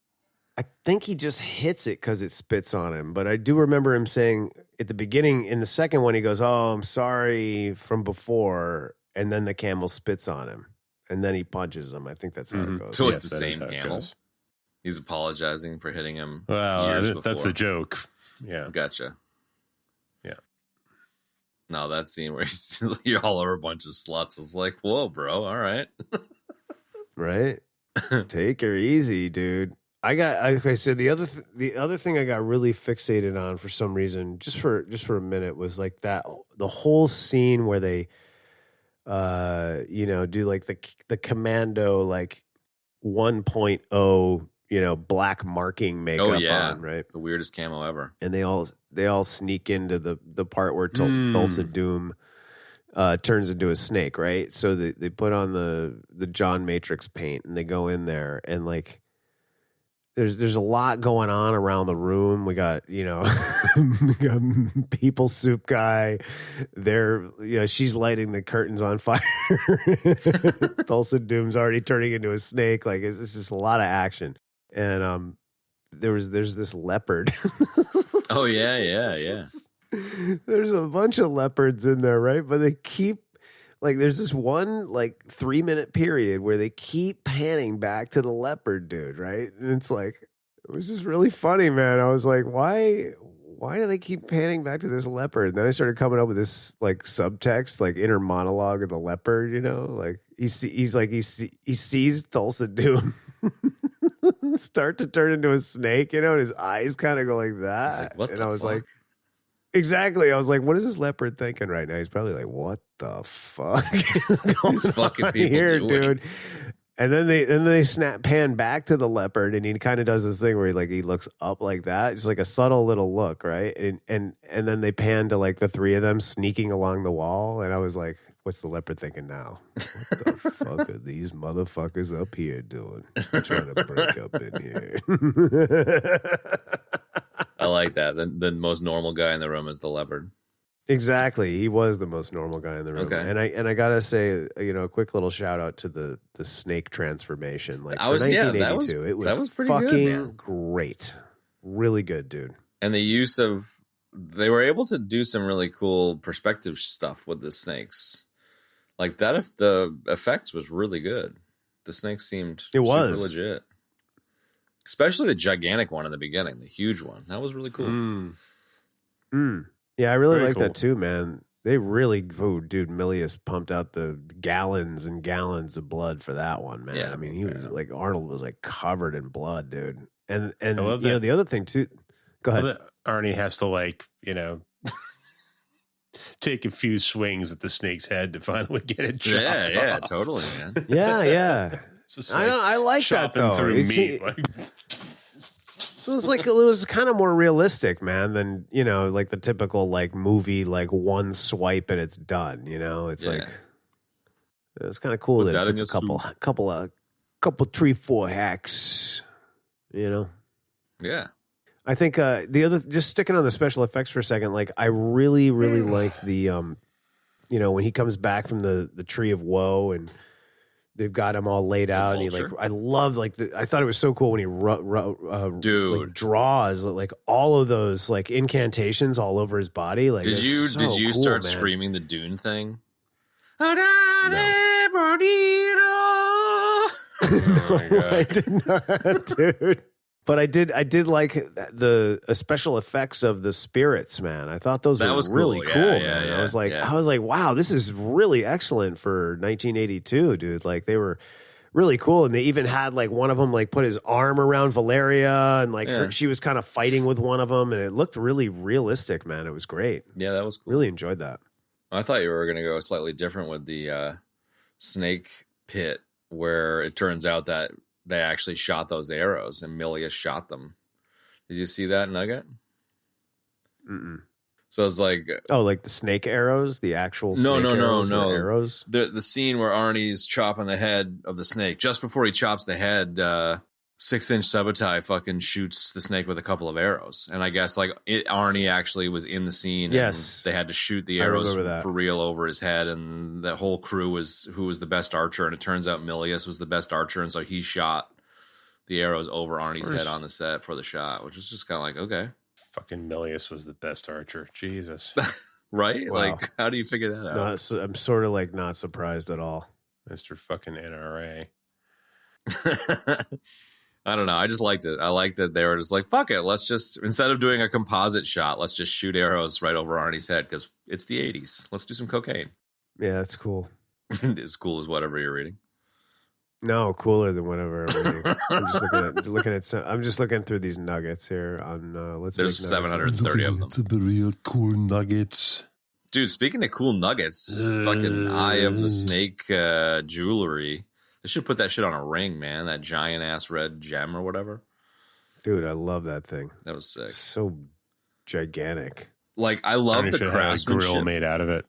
D: I think he just hits it because it spits on him. But I do remember him saying at the beginning, in the second one, he goes, "Oh, I'm sorry from before." And then the camel spits on him. And then he punches him. I think that's how it goes.
F: So
E: Yes,
F: it's the
E: that is
F: same
E: how it
F: camel.
E: goes.
F: He's apologizing for hitting him
E: Well,
F: years
E: that's
F: before.
E: a joke. Yeah.
F: Gotcha.
E: Yeah.
F: No, that scene where you're all over a bunch of sluts is like, whoa, bro. All right.
D: Right? Take her easy, dude. Okay, so the other thing I got really fixated on for some reason, just for a minute, was like the whole scene where they do like the commando like 1.0, black marking makeup on, right?
F: The weirdest camo ever.
D: And they all sneak into the part where Tulsa Doom turns into a snake, right? So they put on the John Matrix paint and they go in there and like there's a lot going on around the room. We got, we got People Soup guy. She's lighting the curtains on fire. Tulsa Doom's already turning into a snake. Like it's just a lot of action. And there's this leopard.
F: Oh yeah.
D: There's a bunch of leopards in there, right? But they keep there's this one 3-minute period where they keep panning back to the leopard dude, right? And it's like it was just really funny, man. I was like, why do they keep panning back to this leopard? And then I started coming up with this subtext, inner monologue of the leopard, like he sees Tulsa Doom start to turn into a snake, and his eyes kind of go like that.
F: He's like, what
D: and
F: the
D: I was
F: fuck?
D: like, exactly. I was like, what is this leopard thinking right now? He's probably like, what the fuck is going
F: These fucking
D: on
F: people
D: here,
F: doing?
D: dude? And then they pan back to the leopard, and he kind of does this thing where he looks up like that, just like a subtle little look, right? And then they pan to like the three of them sneaking along the wall, and I was like, "What's the leopard thinking now? What the fuck are these motherfuckers up here doing? Trying to break up in here."
F: I like that. The most normal guy in the room is the leopard.
D: Exactly, he was the most normal guy in the room.
F: Okay.
D: And I gotta say, a quick little shout out to the snake transformation. Like
F: I
D: for
F: was- yeah,
D: 1982, it
F: that
D: was
F: was pretty good,
D: fucking
F: man.
D: great, really good, dude.
F: And the use of, they were able to do some really cool perspective stuff with the snakes. Like that, if the effects was really good. The snakes seemed
D: It
F: super
D: was.
F: legit. Especially the gigantic one in the beginning, the huge one. That was really cool.
D: Yeah, I really
E: Very
D: like
E: cool.
D: that too, man. They really, dude, Milius pumped out the gallons and gallons of blood for that one, man.
F: Yeah,
D: I mean, he was like, Arnold was like covered in blood, dude. And
E: I love
D: you know,
E: that.
D: the other thing too. Go ahead.
E: Well, Arnie has to take a few swings at the snake's head to finally get it chopped
F: Yeah,
E: off.
F: totally, man.
D: Yeah.
E: It's just
D: I like that
E: chopping
D: though.
E: through
D: It's-
E: meat. Like,
D: it was kind of more realistic, man, than like the typical like movie, like one swipe and it's done. It's
F: Yeah.
D: like it was kind of cool
F: Put
D: that
F: that in
D: it
F: your
D: took a couple 3-4 hacks.
F: Yeah.
D: I think the other, just sticking on the special effects for a second, like I really like the when he comes back from the tree of woe and they've got him all laid out, and he
F: vulture.
D: I love I thought it was so cool when he
F: Dude.
D: like, draws like all of those like incantations all over his body. Like
F: Did
D: it's
F: you
D: so
F: did you
D: cool,
F: start
D: man.
F: screaming the Dune thing?
D: I did not, dude. But I did like the special effects of the spirits, man. I thought those
F: That
D: were
F: was
D: really
F: cool.
D: cool,
F: Yeah,
D: man.
F: yeah,
D: I was like,
F: yeah.
D: wow, this is really excellent for 1982, dude. Like they were really cool, and they even had like one of them like put his arm around Valeria, and like
F: Yeah.
D: she was kind of fighting with one of them, and it looked really realistic, man. It was great.
F: Yeah, that was cool.
D: Really enjoyed that.
F: I thought you were going to go slightly different with the snake pit, where it turns out that they actually shot those arrows and Milius shot them. Did you see that, Nugget?
D: Mm-mm.
F: So it's like
D: Oh, like the snake arrows, the actual
F: No,
D: snake
F: no, no,
D: arrows were
F: no.
D: arrows.
F: the scene where Arnie's chopping the head of the snake. Just before he chops the head, 6-inch Sabotai fucking shoots the snake with a couple of arrows. And I guess like Arnie actually was in the scene.
D: Yes.
F: And they had to shoot the
D: I
F: arrows
D: remember that.
F: for real over his head. And the whole crew was who was the best archer. And it turns out Milius was the best archer. And so he shot the arrows over Arnie's head on the set for the shot, which was just kind of like, okay.
E: fucking Milius was the best archer. Jesus.
F: Right?
D: Wow.
F: Like, how do you figure that out?
D: I'm sort of like not surprised at all.
E: Mr. fucking NRA.
F: I don't know. I just liked it. I liked that they were just like, fuck it. Let's just, instead of doing a composite shot, let's just shoot arrows right over Arnie's head because it's the 80s. Let's do some cocaine.
D: Yeah, that's cool.
F: As cool as whatever you're reading.
D: No, cooler than whatever I'm reading. I'm just looking through these nuggets here on let's
F: There's
D: Make Nuggets.
F: 730 of them.
G: Some real cool nuggets.
F: Dude, speaking of cool nuggets, fucking Eye of the Snake jewelry. They should put that shit on a ring, man. That giant ass red gem or whatever.
D: Dude, I love that thing.
F: That was sick.
D: So gigantic.
F: Like, I love
E: Arnie
F: the
E: should have had a
F: craftsmanship.
E: grill made out of it.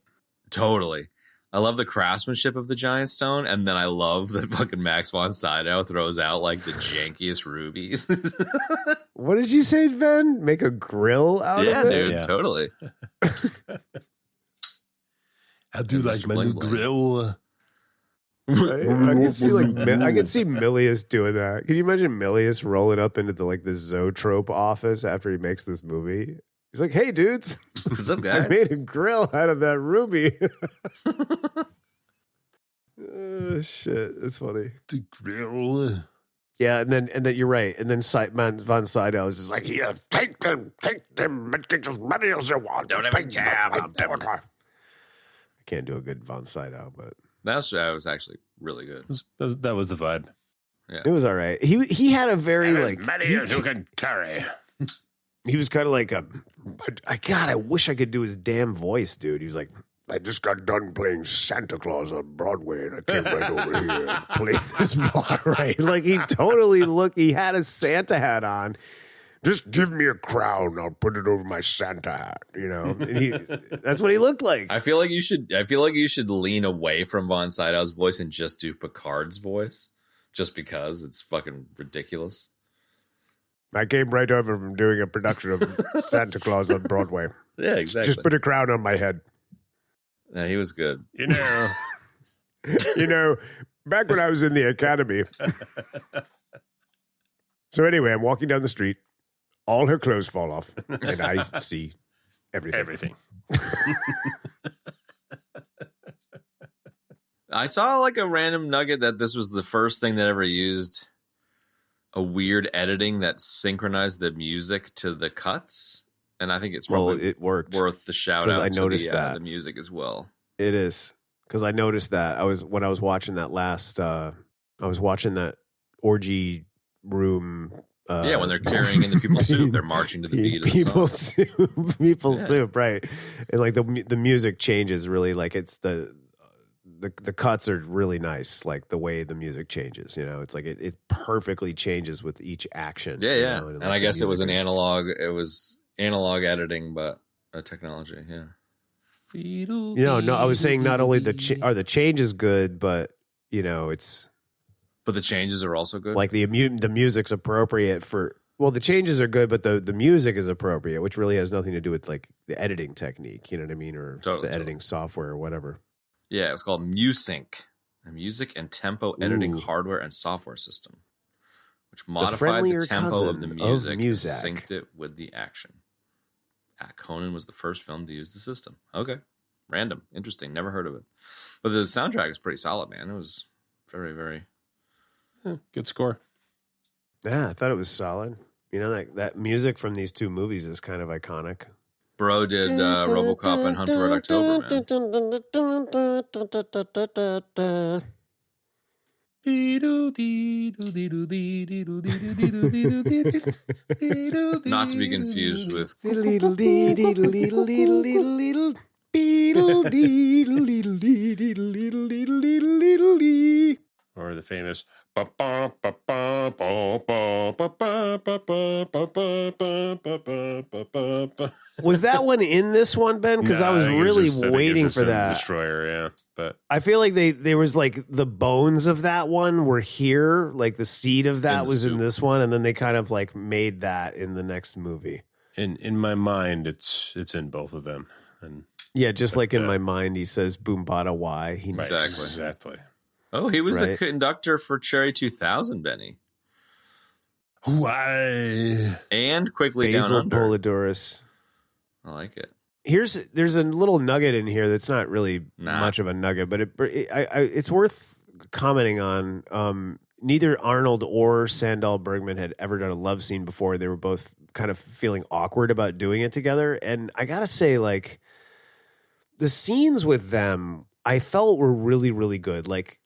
F: Totally. I love the craftsmanship of the giant stone, and then I love that fucking Max von Sydow throws out like the jankiest rubies.
D: What did you say, Ben? Make a grill out
F: Yeah,
D: of it?
F: dude,
E: Yeah.
F: totally.
G: How do you
F: And
G: like
F: Mr.
G: my
F: Bling
G: new
F: Bling.
G: grill?
D: Right? I could see Milius doing that. Can you imagine Milius rolling up into the Zoetrope office after he makes this movie? He's like, "Hey, dudes,
F: What's up,
D: I
F: guys?
D: made a grill out of that ruby." Shit, it's funny.
G: The grill.
D: Yeah, and then you're right. And then Von Sydow is just like, "Yeah, take them, and get as many as you want.
F: Don't even care about them."
D: I can't do a good Von Sydow, but
F: That was actually really good.
E: That was the vibe.
D: it was all right. He had a very
E: Many as you can carry.
D: he was kind of like I wish I could do his damn voice, dude. He was like,
G: I just got done playing Santa Claus on Broadway, and I came right over here and played this part.
D: Right. Like he had a Santa hat on.
G: Just give me a crown. I'll put it over my Santa hat. You know,
D: That's what he looked like.
F: I feel like you should lean away from Von Sydow's voice and just do Picard's voice, just because it's fucking ridiculous.
G: I came right over from doing a production of Santa Claus on Broadway.
F: Yeah, exactly.
G: Just put a crown on my head.
F: Yeah, he was good.
E: You know.
G: You know, back when I was in the academy. So anyway, I'm walking down the street. All her clothes fall off, and I see everything.
F: I saw like a random nugget that this was the first thing that ever used a weird editing that synchronized the music to the cuts. And I think it's probably
D: it worked.
F: worth the shout out
D: I noticed
F: to
D: that.
F: the music as well.
D: It is. Because I noticed that. When I was watching that last I was watching that orgy room.
F: When they're carrying in the people soup, they're marching to the beat of the song.
D: People soup, right? And like the music changes really, like it's the cuts are really nice, like the way the music changes. You know, it's like it perfectly changes with each action.
F: Yeah, yeah.
D: You know?
F: And I guess it was an analog. It was analog editing, but a technology. Yeah.
D: No, I was saying not only the changes good, but you know it's.
F: But the changes are also good.
D: Like the music's appropriate for. Well, the changes are good, but the music is appropriate, which really has nothing to do with like the editing technique. You know what I mean, or the editing software or whatever.
F: Yeah, it was called MuSync, a music and tempo editing hardware and software system, which modified the tempo of the music and synced it with the action. Conan was the first film to use the system. Okay, random, interesting, never heard of it, but the soundtrack is pretty solid, man. It was very, very.
E: Good score.
D: Yeah, I thought it was solid. You know, that music from these two movies is kind of iconic.
F: Bro did RoboCop and Hunt for Red October, man. Not to be confused with
E: or the famous
D: Was that one in this one, Ben? Because I was really waiting for that.
E: Destroyer, yeah. But
D: I feel like there was like the bones of that one were here, like the seed of that was in this one, and then they kind of like made that in the next movie.
E: In my mind, it's in both of them. And
D: yeah, just like in my mind, he says "Boombada why." He
E: knows. Exactly.
F: Oh, he was the conductor for Cherry 2000, Benny.
E: Why?
F: And Quickly
D: Basil
F: Down Under.
D: Polidorus.
F: I like it.
D: There's a little nugget in here that's not really much of a nugget, but it's worth commenting on. Neither Arnold or Sandahl Bergman had ever done a love scene before. They were both kind of feeling awkward about doing it together, and I gotta say, like the scenes with them, I felt were really, really good. Like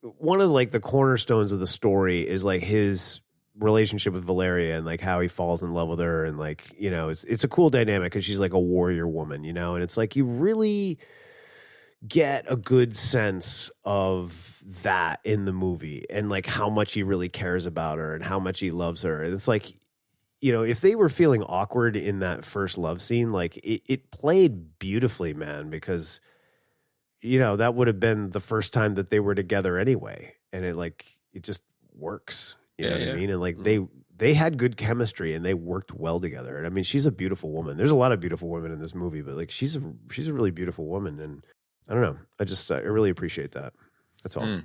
D: one of like the cornerstones of the story is like his relationship with Valeria and like how he falls in love with her, and like, you know, it's a cool dynamic because she's like a warrior woman, you know, and it's like you really get a good sense of that in the movie and like how much he really cares about her and how much he loves her. And it's like, you know, if they were feeling awkward in that first love scene, like it played beautifully, man, because you know, that would have been the first time that they were together anyway. And it just works. You know what I mean? And like they had good chemistry and they worked well together. And I mean, she's a beautiful woman. There's a lot of beautiful women in this movie, but like she's a really beautiful woman. And I don't know. I really appreciate that. That's all.
F: It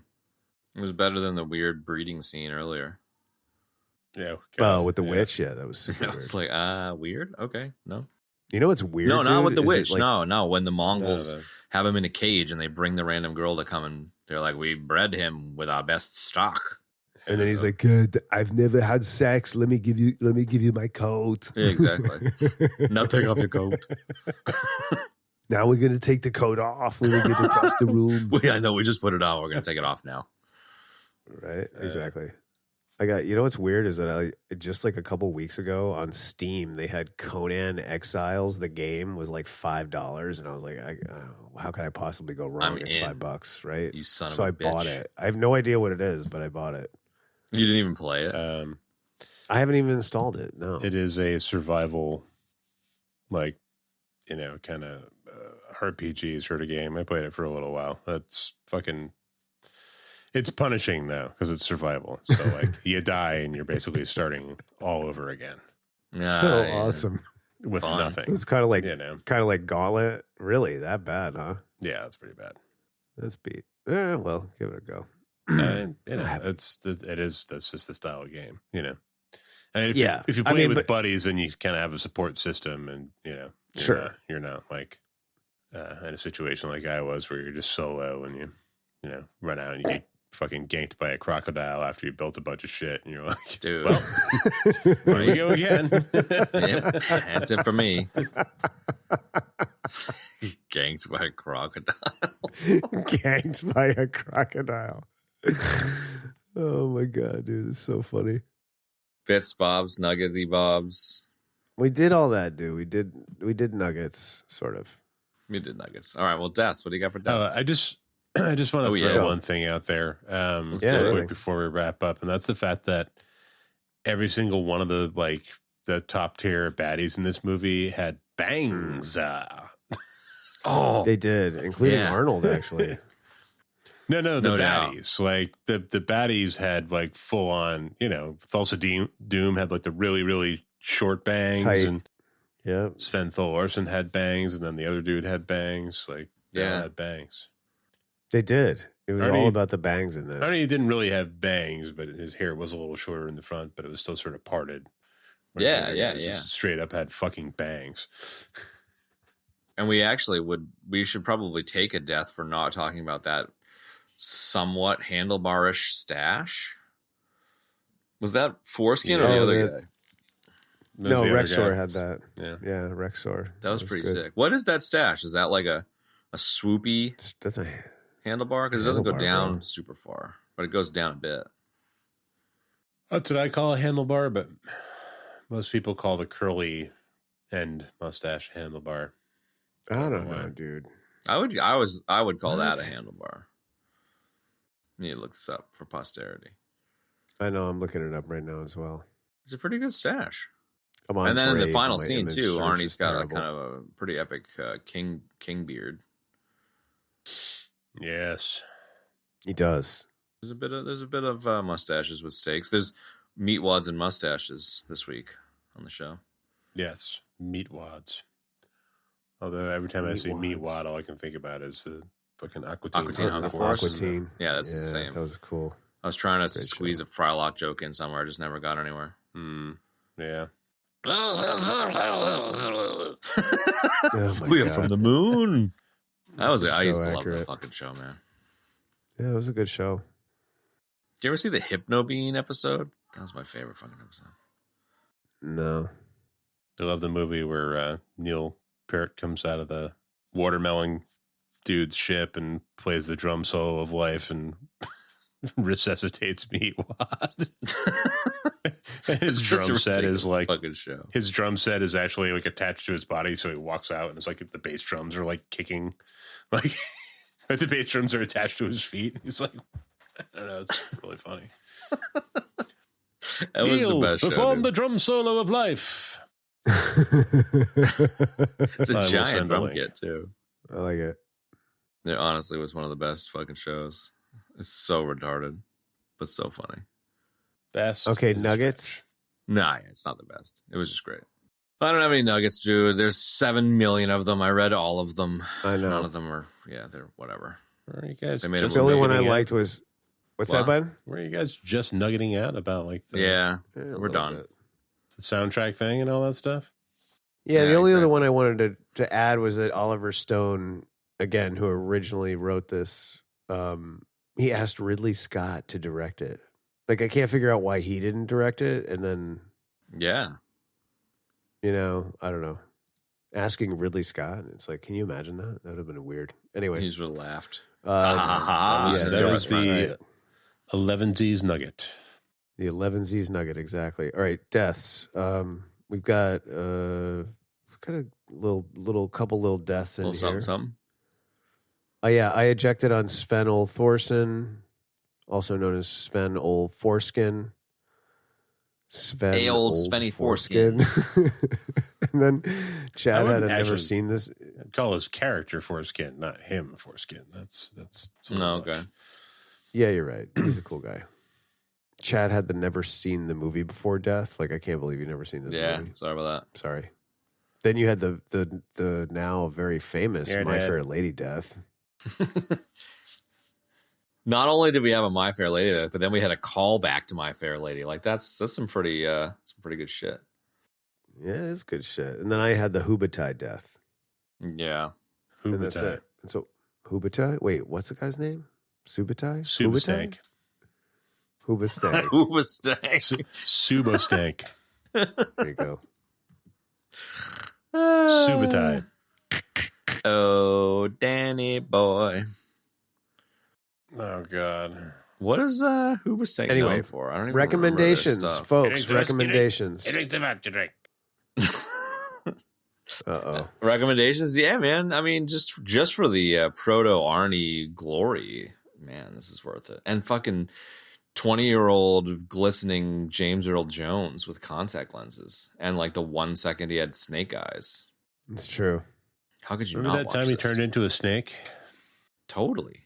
F: was better than the weird breeding scene earlier.
E: Yeah.
D: With the witch. Yeah, that was super
F: weird. It's like, weird? Okay. No.
D: You know what's weird?
F: No, not with the witch.
D: Like,
F: no. When the Mongols have him in a cage and they bring the random girl to come and they're like, we bred him with our best stock.
G: And then he's like, I've never had sex. Let me give you my coat.
F: Yeah, exactly. Now take off your coat.
G: Now we're gonna take the coat off when we get across the room.
F: I know, we just put it on. We're gonna take it off now.
D: Right? Exactly. You know what's weird is that just like a couple weeks ago on Steam, they had Conan Exiles. The game was like $5. And I was like, how could I possibly go wrong? It's $5, right?
F: You son of
D: so
F: a
D: I
F: bitch.
D: bought it. I have no idea what it is, but I bought it.
F: You didn't even play it?
D: I haven't even installed it. No.
E: It is a survival, like, kind of RPG sort of game. I played it for a little while. That's fucking... It's punishing, though, because it's survival. So, like, you die and you're basically starting all over again.
F: Yeah.
D: Awesome.
E: With nothing.
D: It's kind of like Gauntlet. Really? That bad, huh?
E: Yeah, that's pretty bad.
D: That's beat. Well, give it a go.
E: That's just the style of game, And if you play it with buddies, then you kind of have a support system, and you're not like in a situation like I was, where you're just solo and you run out and you get fucking ganked by a crocodile after you built a bunch of shit, and you're like,
F: dude,
E: well, there you go again.
F: Yep, that's it for me. Ganked by a crocodile.
D: Ganked by a crocodile. Oh my god, dude, it's so funny.
F: Bits Bobs, Nuggety Bobs.
D: We did all that, dude. We did nuggets, sort of.
F: We did nuggets. All right, well, deaths. What do you got for deaths?
E: I just want to throw one thing out there quick before we wrap up, and that's the fact that every single one of the top tier baddies in this movie had bangs.
D: They did, including Arnold, actually.
E: No, the baddies. Like the baddies had like full on, Thulsa Doom had like the really, really short bangs,
D: tight.
E: And Sven Thorsen had bangs, and then the other dude had bangs. Like they all had bangs.
D: They did. It was all about the bangs in this.
E: Arnie didn't really have bangs, but his hair was a little shorter in the front, but it was still sort of parted.
F: Just
E: straight up had fucking bangs.
F: And we should probably take a death for not talking about that somewhat handlebarish stash. Was that Foreskin or the other guy?
D: No, Rexor had that. Yeah, Rexor.
F: That was pretty sick. What is that stash? Is that like a swoopy
D: that's a
F: handlebar? Because it doesn't go down super far, but it goes down a bit.
E: That's what I call a handlebar, but most people call the curly end mustache handlebar.
D: I don't know, dude.
F: I would call that a handlebar. I need to look this up for posterity.
D: I know, I'm looking it up right now as well.
F: It's a pretty good stash.
D: Come on,
F: and then in the final scene too, Arnie's got a kind of a pretty epic king beard.
E: Yes,
F: he does. There's a bit of mustaches with steaks. There's meat wads and mustaches this week on the show.
E: Yes, meat wads. Although every time I see meat wad, all I can think about is the fucking Aquatine.
F: Yeah, that's the same.
D: That was cool.
F: I was trying to squeeze a Frylock joke in somewhere. I just never got anywhere.
E: Yeah.
F: We are from the moon. I used to love that fucking show, man.
D: Yeah, it was a good show.
F: Did you ever see the Hypno Bean episode? That was my favorite fucking episode.
D: No.
E: I love the movie where Neil Peart comes out of the watermelon dude's ship and plays the drum solo of life and resuscitates Meat Wad. And his drum set is like his drum set is actually like attached to his body, so he walks out and it's like the bass drums are like kicking, like the bass drums are attached to his feet. He's like, I don't know, it's really funny.
F: That was the best show.
E: Perform the drum solo of life.
F: It's a giant drum kit too.
D: I like it.
F: It honestly was one of the best fucking shows. It's so retarded, but so funny.
E: Best.
D: Okay, nuggets.
F: Nah, it's not the best. It was just great. I don't have any nuggets, dude. There's 7 million of them. I read all of them.
D: I know.
F: None of them are. Yeah, they're whatever.
E: Are you guys?
D: The only one I liked was what's that, bud?
E: Were you guys just nuggeting out about like
F: the we're done.
E: The soundtrack thing and all that stuff?
D: Yeah, the only other one I wanted to add was that Oliver Stone, again, who originally wrote this, he asked Ridley Scott to direct it. Like, I can't figure out why he didn't direct it. And then,
F: I
D: don't know. Asking Ridley Scott, it's like, can you imagine that? That would have been weird. Anyway.
F: He just laughed.
E: That was the 11D's nugget.
D: The 11Z's nugget, exactly. All right, deaths. We've got a couple little deaths in here.
F: Something.
D: Oh yeah, I ejected on Sven Ol Thorson, also known as Sven Ol Foreskin.
F: Old Svenny Foreskin.
D: And then Chad had never seen this.
E: I'd call his character Foreskin, not him Foreskin. That's
F: no, okay.
D: Yeah, you're right. He's a cool guy. Chad had never seen the movie Before Death. Like, I can't believe you've never seen this movie.
F: Yeah, sorry about that.
D: Sorry. Then you had the now very famous My Fair Lady death.
F: Not only did we have a My Fair Lady death, but then we had a callback to My Fair Lady. Like, that's some pretty good shit.
D: Yeah, it is good shit. And then I had the Hubatai death.
F: Yeah.
D: And that's it. And so, Hubatai? Wait, what's the guy's name? Subatai?
E: Subastank.
D: Hubastank.
F: Hubastank.
E: Subastank.
D: There you go.
E: Subatai.
F: Oh, Danny boy.
E: Oh, God.
F: What is Hubastank known for? I don't even
D: recommendations,
F: remember this stuff.
D: folks. Recommendations.
E: It ain't about to drink.
D: Uh-oh.
F: Recommendations? Yeah, man. I mean, just for the proto Arnie glory, man, this is worth it. And fucking 20-year-old glistening James Earl Jones with contact lenses, and like the 1 second he had snake eyes.
D: It's true.
F: How could you
E: Remember
F: not
E: that time
F: watch
E: he
F: this?
E: turned into a snake?
F: Totally.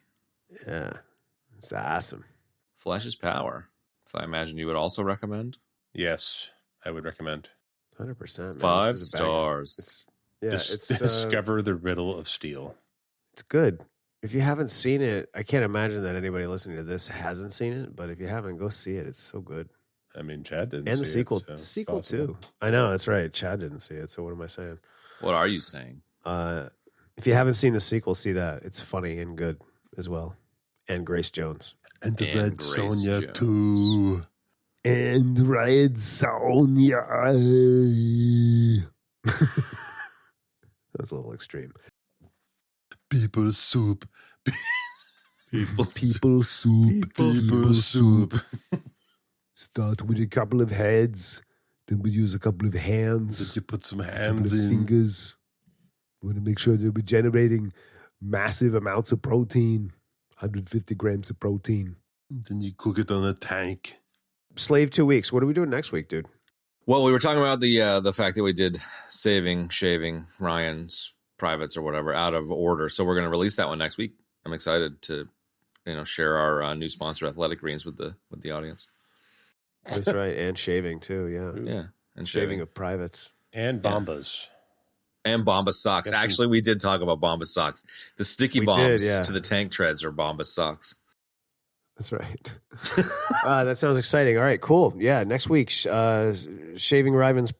D: Yeah. It's awesome.
F: Flesh is power. So I imagine you would also recommend?
E: Yes, I would recommend.
D: 100%. Man.
F: 5
D: This is a banger.
F: stars.
D: It's
E: Discover the riddle of steel.
D: It's good. If you haven't seen it, I can't imagine that anybody listening to this hasn't seen it. But if you haven't, go see it. It's so good.
E: I mean, Chad didn't.
D: And the
E: see
D: sequel,
E: it, so
D: the sequel
E: possible.
D: too. I know that's right. Chad didn't see it. So what am I saying?
F: What are you saying?
D: If you haven't seen the sequel, see that. It's funny and good as well. And Grace Jones.
E: And the
F: And
E: Red
F: Grace
E: Sonja
F: Jones.
E: too.
G: And Red Sonja.
D: That was a little extreme.
G: People soup.
F: People
G: People soup. People soup. Start with a couple of heads. Then we use a couple of hands.
E: Did you put some
G: A couple
E: hands
G: of
E: in?
G: fingers. We want to make sure that we're generating massive amounts of protein. 150 grams of protein.
E: Then you cook it on a tank.
D: Slave 2 weeks. What are we doing next week, dude?
F: Well, we were talking about the fact that we did shaving Ryan's privates or whatever out of order. So we're going to release that one next week. I'm excited to, share our new sponsor, Athletic Greens, with the audience.
D: That's right. And shaving too. Yeah.
F: Yeah, and
D: Shaving of privates.
E: And Bombas.
F: and Bombas socks.
E: Got some-
F: Actually, we did talk about Bombas socks. The sticky
D: We
F: bombs
D: did, yeah.
F: to the tank treads are Bombas socks.
D: That's right. That sounds exciting. All right, cool. Yeah, next week, Shaving Ryan's,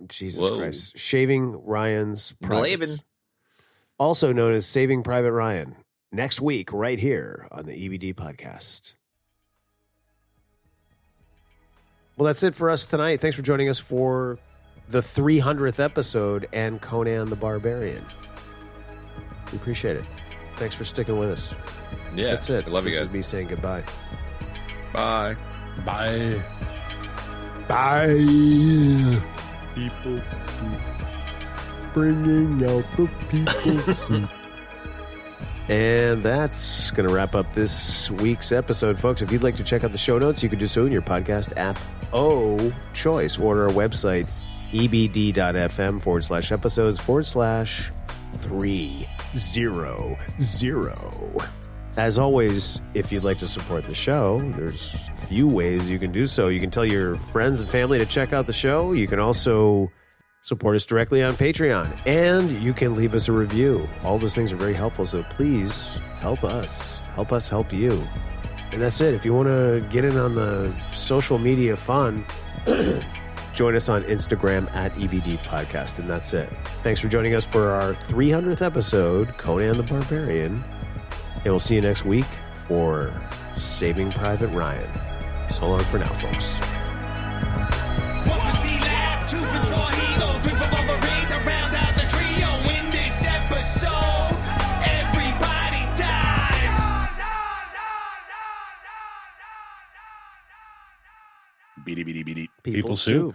D: Jesus
F: Whoa.
D: Christ, Shaving Ryan's Privates,
F: Glavin.
D: also known as Saving Private Ryan. Next week, right here on the EBD podcast. Well, that's it for us tonight. Thanks for joining us for the 300th episode and Conan the Barbarian. We appreciate it. Thanks for sticking with us.
F: Yeah,
D: That's it.
F: I love you
D: This
F: guys.
D: is me saying goodbye.
F: Bye.
E: Bye.
G: Bye.
D: People's
G: Bringing out the people's soup.
D: And that's going to wrap up this week's episode, folks. If you'd like to check out the show notes, you can do so in your podcast app choice, or our website, ebd.fm/episodes/300. As always, if you'd like to support the show, there's a few ways you can do so. You can tell your friends and family to check out the show. You can also support us directly on Patreon, and you can leave us a review. All those things are very helpful, so please help us help you. And that's it. If you want to get in on the social media fun, join us on Instagram at EBD Podcast, and that's it. Thanks for joining us for our 300th episode, Conan the Barbarian, and we'll see you next week for Saving Private Ryan. So long for now, folks.
C: One for C-Lab, two for Trujillo, three for Wolverine to round out the trio. In this episode, everybody dies.
E: People soup.